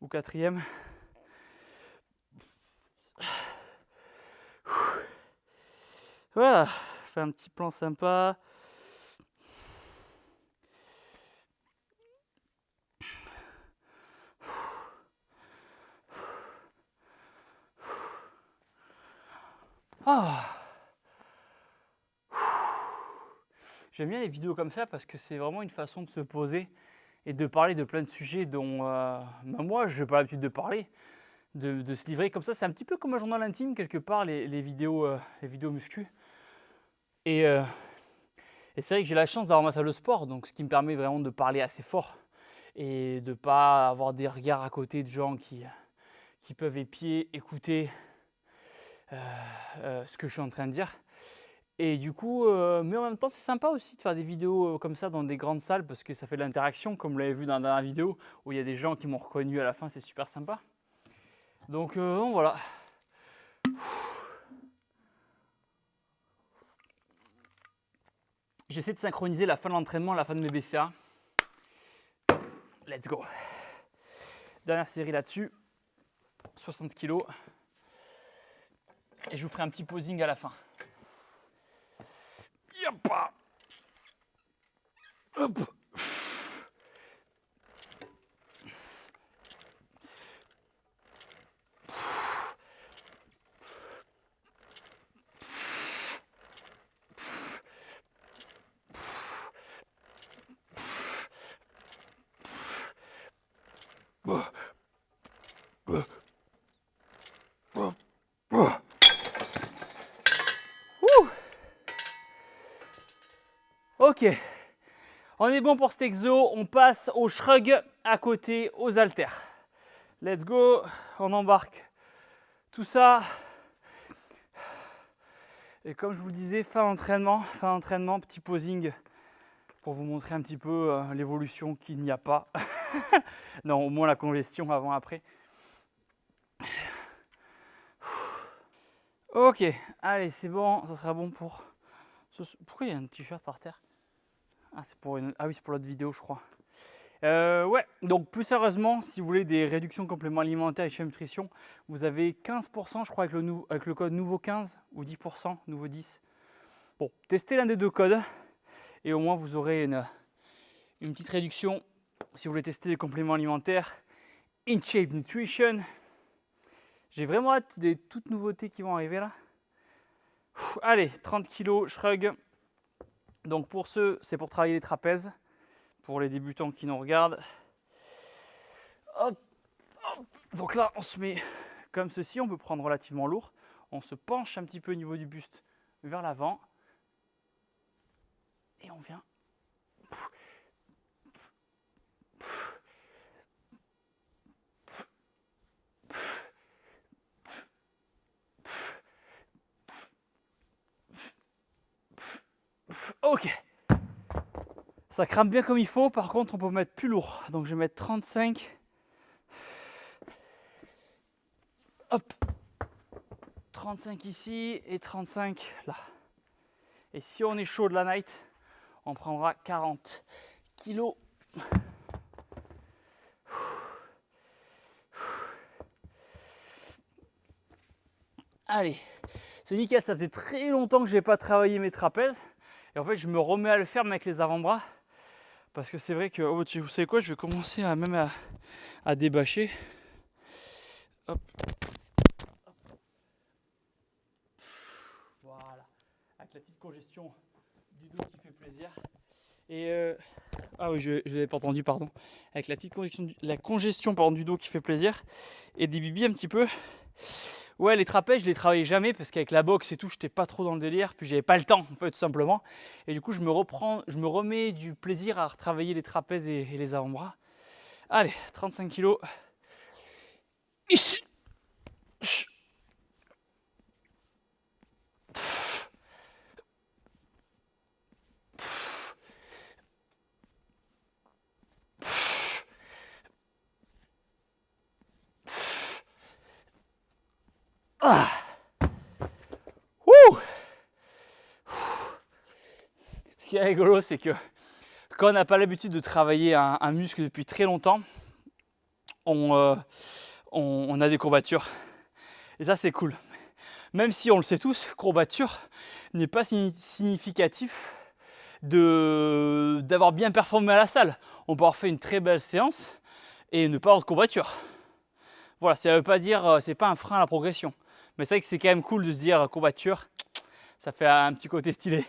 Ou quatrième. Voilà, je fais un petit plan sympa. Ah. J'aime bien les vidéos comme ça parce que c'est vraiment une façon de se poser et de parler de plein de sujets dont moi je n'ai pas l'habitude de parler, de se livrer comme ça. C'est un petit peu comme un journal intime quelque part les vidéos muscu. Et c'est vrai que j'ai la chance d'avoir ma salle de sport, donc ce qui me permet vraiment de parler assez fort et de ne pas avoir des regards à côté de gens qui peuvent écouter ce que je suis en train de dire. Et du coup, mais en même temps, c'est sympa aussi de faire des vidéos comme ça dans des grandes salles parce que ça fait de l'interaction, comme vous l'avez vu dans la dernière vidéo où il y a des gens qui m'ont reconnu à la fin, c'est super sympa. Donc voilà. J'essaie de synchroniser la fin de l'entraînement, la fin de mes BCA. Let's go. Dernière série là-dessus, 60 kg. Et je vous ferai un petit posing à la fin. Yoppa. Hop. Ok, on est bon pour cet exo, on passe au shrug à côté, aux haltères. Let's go, on embarque tout ça. Et comme je vous le disais, fin d'entraînement, petit posing pour vous montrer un petit peu l'évolution qu'il n'y a pas. Non, au moins la congestion avant-après. Ok, allez, c'est bon, ça sera bon pour... Pourquoi il y a un t-shirt par terre? Ah, c'est pour une... Ah oui, c'est pour l'autre vidéo, je crois. Ouais, donc plus sérieusement, si vous voulez des réductions compléments alimentaires et chez Nutrition, vous avez 15%, je crois, avec le code nouveau 15 ou 10%, nouveau 10. Bon, testez l'un des deux codes et au moins vous aurez une petite réduction si vous voulez tester des compléments alimentaires. InShape Nutrition. J'ai vraiment hâte des toutes nouveautés qui vont arriver là. Allez, 30 kg, shrug. Donc pour ceux, c'est pour travailler les trapèzes. Pour les débutants qui nous regardent. Hop, hop. Donc là, on se met comme ceci. On peut prendre relativement lourd. On se penche un petit peu au niveau du buste vers l'avant. Et on vient. Ok. Ça crame bien comme il faut, par contre on peut mettre plus lourd. Donc je vais mettre 35. Hop. 35 ici et 35 là. Et si on est chaud de la night, on prendra 40 kilos. Allez, c'est nickel, ça faisait très longtemps que je n'ai pas travaillé mes trapèzes. Et en fait, je me remets à le faire avec les avant-bras. Parce que c'est vrai que, oh, vous savez quoi, je vais commencer à débâcher. Hop. Voilà. Avec la petite congestion du dos qui fait plaisir. Et ah oui, je n'avais pas entendu, pardon. Avec la petite congestion du dos qui fait plaisir. Et des bibis un petit peu. Ouais, les trapèzes, je les travaillais jamais parce qu'avec la boxe et tout, j'étais pas trop dans le délire. Puis j'avais pas le temps, en fait, tout simplement. Et du coup, je me remets du plaisir à retravailler les trapèzes et les avant-bras. Allez, 35 kilos. Ici. Ah. Ouh. Ce qui est rigolo, c'est que quand on n'a pas l'habitude de travailler un muscle depuis très longtemps, on a des courbatures. Et ça, c'est cool. Même si on le sait tous, courbature n'est pas significatif d'avoir bien performé à la salle. On peut avoir fait une très belle séance et ne pas avoir de courbature. Voilà, ça ne veut pas dire, c'est pas un frein à la progression. Mais c'est vrai que c'est quand même cool de se dire courbature, ça fait un petit côté stylé.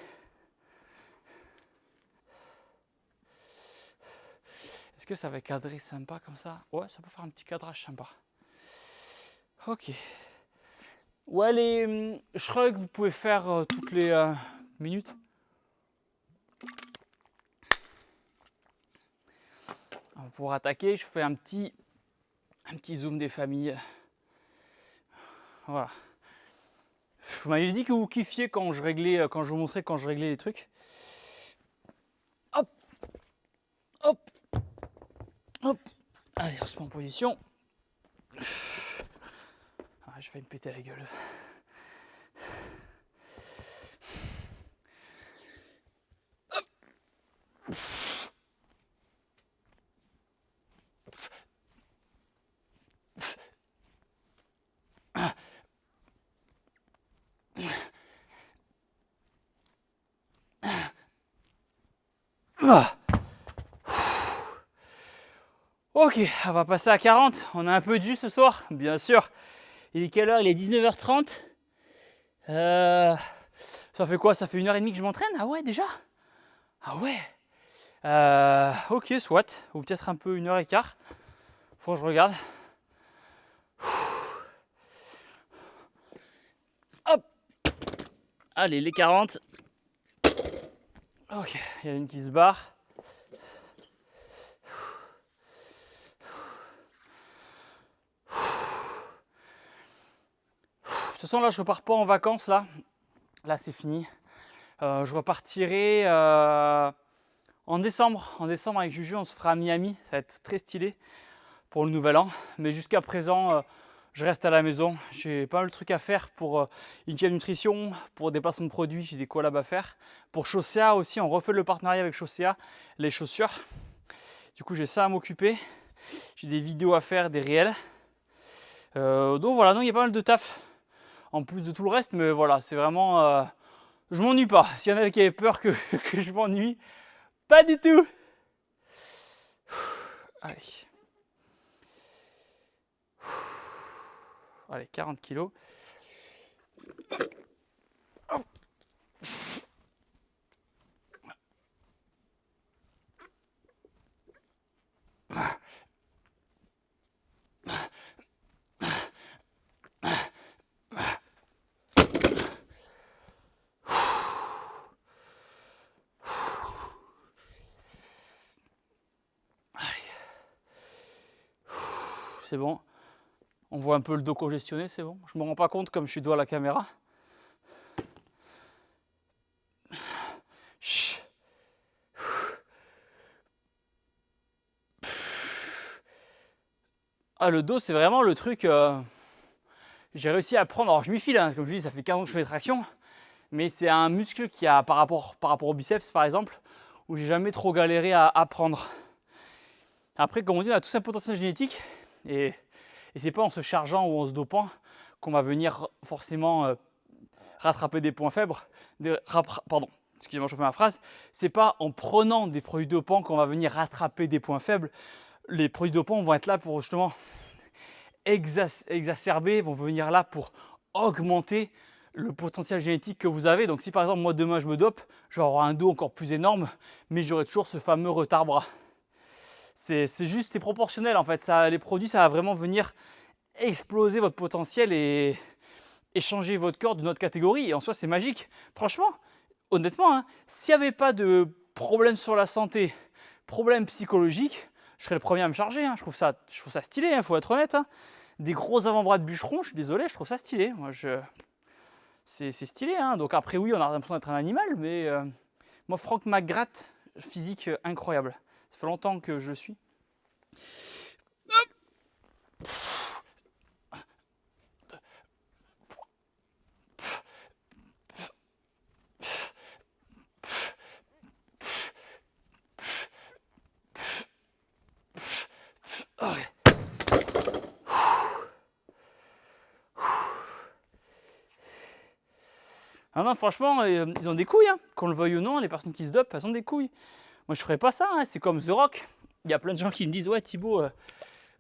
Est-ce que ça va cadrer sympa comme ça? Ouais, ça peut faire un petit cadrage sympa. Ok. Ouais, les shrugs, vous pouvez faire toutes les minutes. Pour attaquer, je fais un petit zoom des familles. Voilà. Vous m'avez dit que vous kiffiez quand je vous montrais quand je réglais les trucs. Hop, hop, hop. Allez, on se met en position. Ah, je vais me péter la gueule. Hop. Ah. Ok, on va passer à 40. On a un peu de jus ce soir, bien sûr. Il est quelle heure? Il est 19h30. Ça fait quoi? Ça fait 1h30 que je m'entraîne? Ah ouais, déjà? Ah ouais. Ok, soit. Ou peut-être un peu 1h15. Faut que je regarde. Hop. Allez, les 40. Ok, il y a une qui se barre. De toute façon, là, je repars pas en vacances, là. Là, c'est fini. Je repartirai en décembre. En décembre, avec Juju, on se fera à Miami. Ça va être très stylé pour le nouvel an. Mais jusqu'à présent, je reste à la maison. J'ai pas mal de trucs à faire pour India Nutrition, pour des placements de produits. J'ai des collabs à faire. Pour Chaussea aussi, on refait le partenariat avec Chaussea, les chaussures. Du coup, j'ai ça à m'occuper. J'ai des vidéos à faire, des réels. Donc voilà, il y a pas mal de taf. En plus de tout le reste, mais voilà, c'est vraiment... je m'ennuie pas. S'il y en a qui avaient peur que je m'ennuie, pas du tout. Allez. Allez, 40 kilos. C'est bon. On voit un peu le dos congestionné, c'est bon. Je me rends pas compte comme je suis dos à la caméra. Chut. Ah, le dos, c'est vraiment le truc. J'ai réussi à prendre. Alors, je m'y file, hein, comme je dis, ça fait 15 ans que je fais des tractions. Mais c'est un muscle qui a, par rapport au biceps, par exemple, où j'ai jamais trop galéré à apprendre. Après, comme on dit, on a tous un potentiel génétique. Et c'est pas en se chargeant ou en se dopant qu'on va venir forcément rattraper des points faibles. Pardon, excusez-moi, je refais ma phrase. C'est pas en prenant des produits dopants qu'on va venir rattraper des points faibles. Les produits dopants vont être là pour justement exacerber, vont venir là pour augmenter le potentiel génétique que vous avez. Donc si par exemple moi demain je me dope, je vais avoir un dos encore plus énorme, mais j'aurai toujours ce fameux retard bras. C'est juste, c'est proportionnel en fait. Ça, les produits, ça va vraiment venir exploser votre potentiel et changer votre corps d'une autre catégorie. Et en soi, c'est magique. Franchement, honnêtement, hein, s'il n'y avait pas de problème sur la santé, problème psychologique, je serais le premier à me charger. Hein. Je trouve ça stylé, il faut être honnête. Hein. Des gros avant-bras de bûcheron, je suis désolé, je trouve ça stylé. Moi, c'est stylé. Hein. Donc après, oui, on a l'impression d'être un animal, mais moi, Frank McGrath, physique incroyable. Ça fait longtemps que je le suis. Ah non, franchement, ils ont des couilles, hein. Qu'on le veuille ou non, les personnes qui se dopent, elles ont des couilles. Moi, je ferais pas ça, hein. C'est comme The Rock. Il y a plein de gens qui me disent, ouais, Thibaut,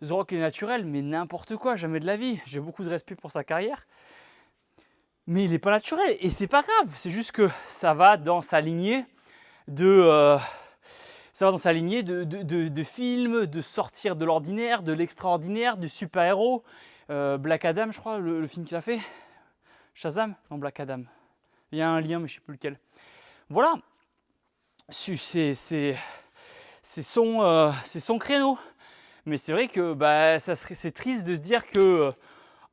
The Rock est naturel, mais n'importe quoi, jamais de la vie. J'ai beaucoup de respect pour sa carrière. Mais il n'est pas naturel, et c'est pas grave. C'est juste que ça va dans sa lignée de films, de sortir de l'ordinaire, de l'extraordinaire, du super-héros. Black Adam, je crois, le film qu'il a fait. Shazam? Non, Black Adam. Il y a un lien, mais je ne sais plus lequel. Voilà. C'est son créneau. Mais c'est vrai que c'est triste de se dire que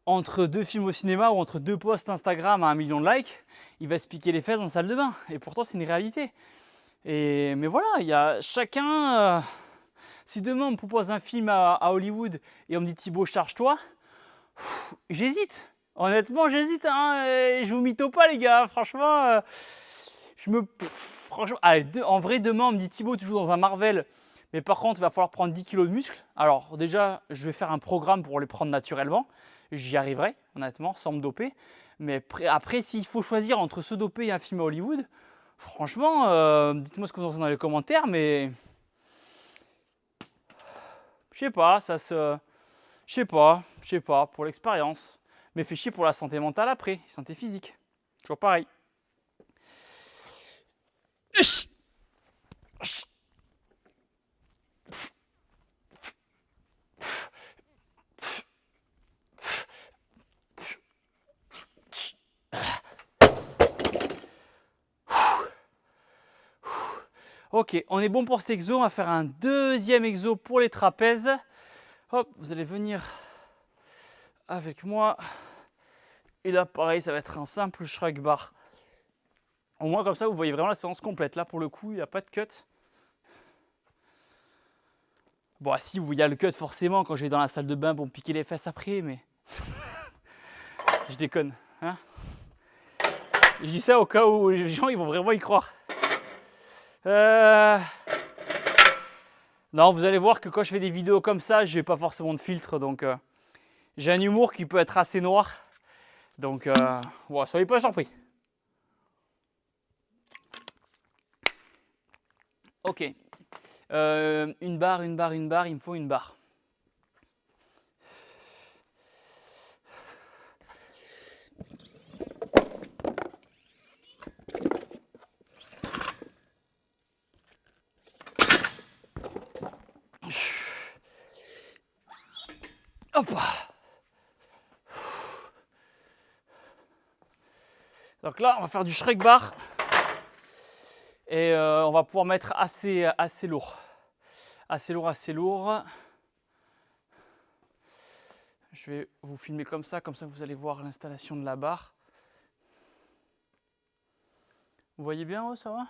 entre deux films au cinéma ou entre deux posts Instagram à 1 million de likes, il va se piquer les fesses dans la salle de bain. Et pourtant, c'est une réalité. Mais voilà, il y a chacun. Si demain on me propose un film à Hollywood et on me dit Thibaut, charge-toi, j'hésite. Honnêtement, j'hésite. Hein, je vous mytho pas, les gars. Franchement, franchement, allez, en vrai, demain, on me dit Thibaut, tu joues dans un Marvel. Mais par contre, il va falloir prendre 10 kilos de muscles. Alors, déjà, je vais faire un programme pour les prendre naturellement. J'y arriverai, honnêtement, sans me doper. Mais après, s'il faut choisir entre se doper et un film à Hollywood, franchement, dites-moi ce que vous en pensez dans les commentaires. Mais je sais pas, je sais pas, pour l'expérience. Mais fait chier pour la santé mentale après, santé physique. Toujours pareil. Ok, on est bon pour cet exo. On va faire un deuxième exo pour les trapèzes. Hop, vous allez venir avec moi. Et là, pareil, ça va être un simple shrug bar. Au moins, comme ça, vous voyez vraiment la séance complète. Là, pour le coup, il n'y a pas de cut. Bon, si, il y a le cut forcément quand je vais dans la salle de bain pour me piquer les fesses après, mais je déconne. Hein, je dis ça au cas où les gens ils vont vraiment y croire. Non, vous allez voir que quand je fais des vidéos comme ça, j'ai pas forcément de filtre, donc j'ai un humour qui peut être assez noir. Donc, bon, soyez pas surpris. Ok. Une barre, il me faut une barre. Hop. Donc là, on va faire du Shrek bar. Et on va pouvoir mettre assez lourd. Assez lourd. Je vais vous filmer comme ça vous allez voir l'installation de la barre. Vous voyez bien, oh, ça va?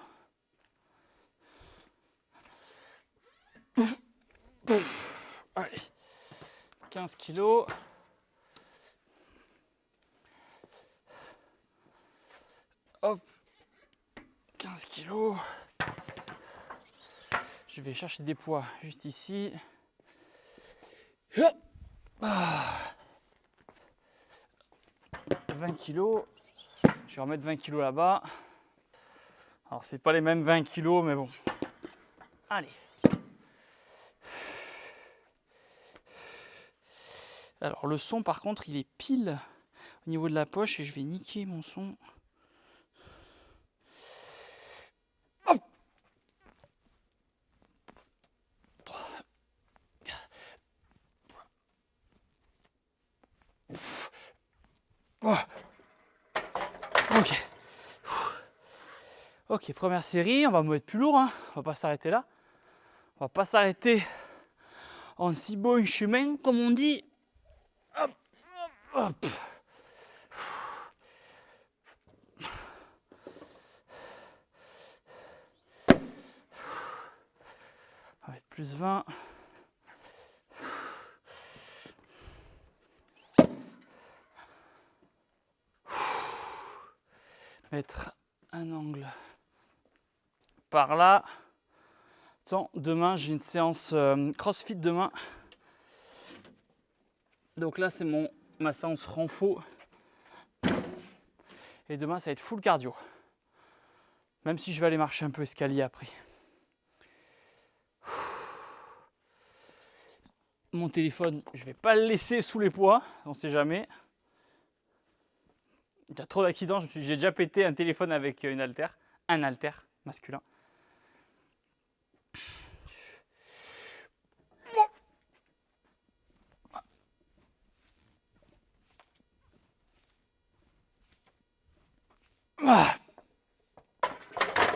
Allez. 15 kilos. Hop, 15 kilos. Je vais chercher des poids juste ici. Hop. 20 kilos. Je vais remettre 20 kilos là-bas. Alors, c'est pas les mêmes 20 kilos, mais bon. Allez. Alors, le son, par contre, il est pile au niveau de la poche et je vais niquer mon son. Hop. 3, 4. Oh. Ok. Ok, première série, on va mettre plus lourd, hein. On va pas s'arrêter là. On va pas s'arrêter en si bon chemin, comme on dit. Hop, hop, hop. On va mettre plus 20. Mettre un angle par là. Attends, demain j'ai une séance CrossFit demain. Donc là c'est ma séance renfo. Et demain ça va être full cardio. Même si je vais aller marcher un peu escalier après. Mon téléphone, je vais pas le laisser sous les poids, on sait jamais. Il y a trop d'accidents, j'ai déjà pété un téléphone avec un haltère masculin. Ah.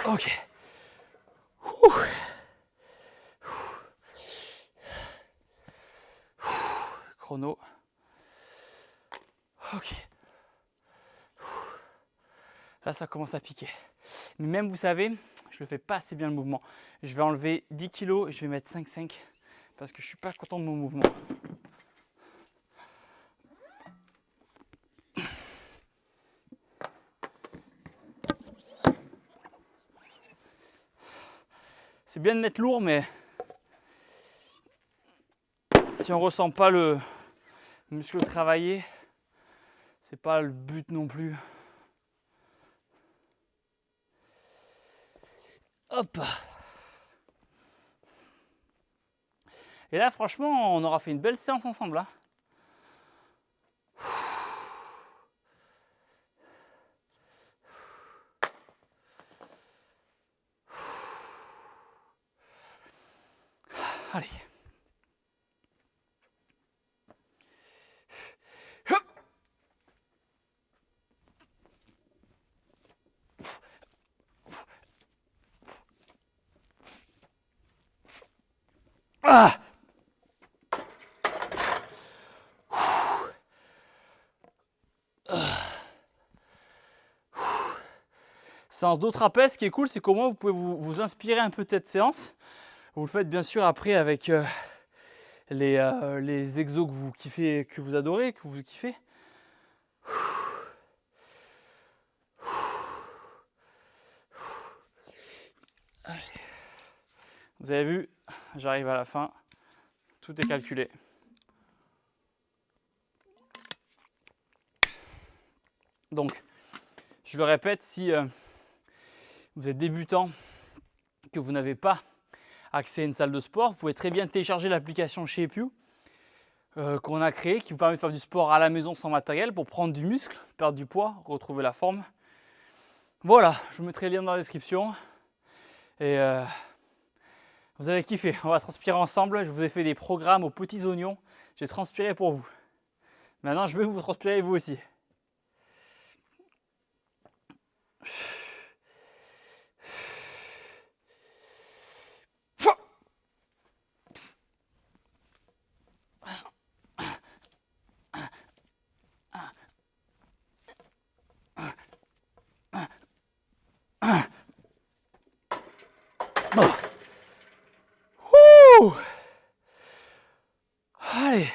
Ok. Chrono. Ok. Là, ça commence à piquer. Mais même, vous savez, je ne fais pas assez bien le mouvement. Je vais enlever 10 kg et je vais mettre 5,5 parce que je ne suis pas content de mon mouvement. C'est bien de mettre lourd, mais si on ne ressent pas le muscle travailler, c'est pas le but non plus. Hop. Et là, franchement, on aura fait une belle séance ensemble. Hein. Allez. Hop. Ah. Séance d'autres trapèze, ce qui est cool, c'est qu'au moins vous pouvez vous inspirer un peu de cette séance. Vous le faites bien sûr après avec les exos que vous kiffez, que vous adorez, que vous kiffez. Allez. Vous avez vu, j'arrive à la fin, tout est calculé. Donc, je le répète, si vous êtes débutant, que vous n'avez pas accès à une salle de sport, vous pouvez très bien télécharger l'application Shapeyu qu'on a créée, qui vous permet de faire du sport à la maison sans matériel pour prendre du muscle, perdre du poids, retrouver la forme. Voilà, je vous mettrai le lien dans la description. Et vous allez kiffer, on va transpirer ensemble. Je vous ai fait des programmes aux petits oignons. J'ai transpiré pour vous. Maintenant, je veux que vous transpirez vous aussi. Allez,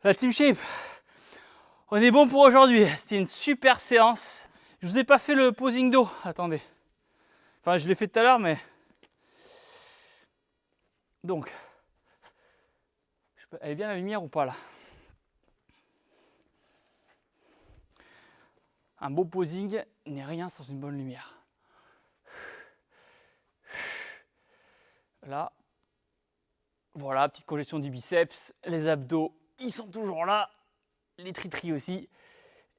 La Team Shape, on est bon pour aujourd'hui. C'était une super séance. Je vous ai pas fait le posing dos. Attendez. Enfin, je l'ai fait tout à l'heure, mais... Donc, elle est bien la lumière ou pas là? Un beau posing n'est rien sans une bonne lumière. Là, voilà, petite congestion du biceps, les abdos, ils sont toujours là, les tri-tri aussi.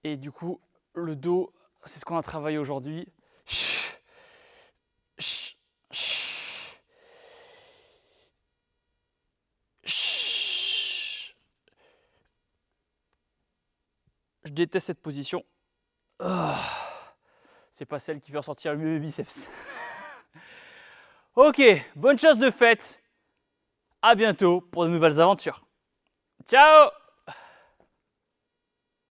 Et du coup, le dos, c'est ce qu'on a travaillé aujourd'hui. Je déteste cette position. C'est pas celle qui fait ressortir le mieux les biceps. Ok, bonne chose de faite. À bientôt pour de nouvelles aventures. Ciao!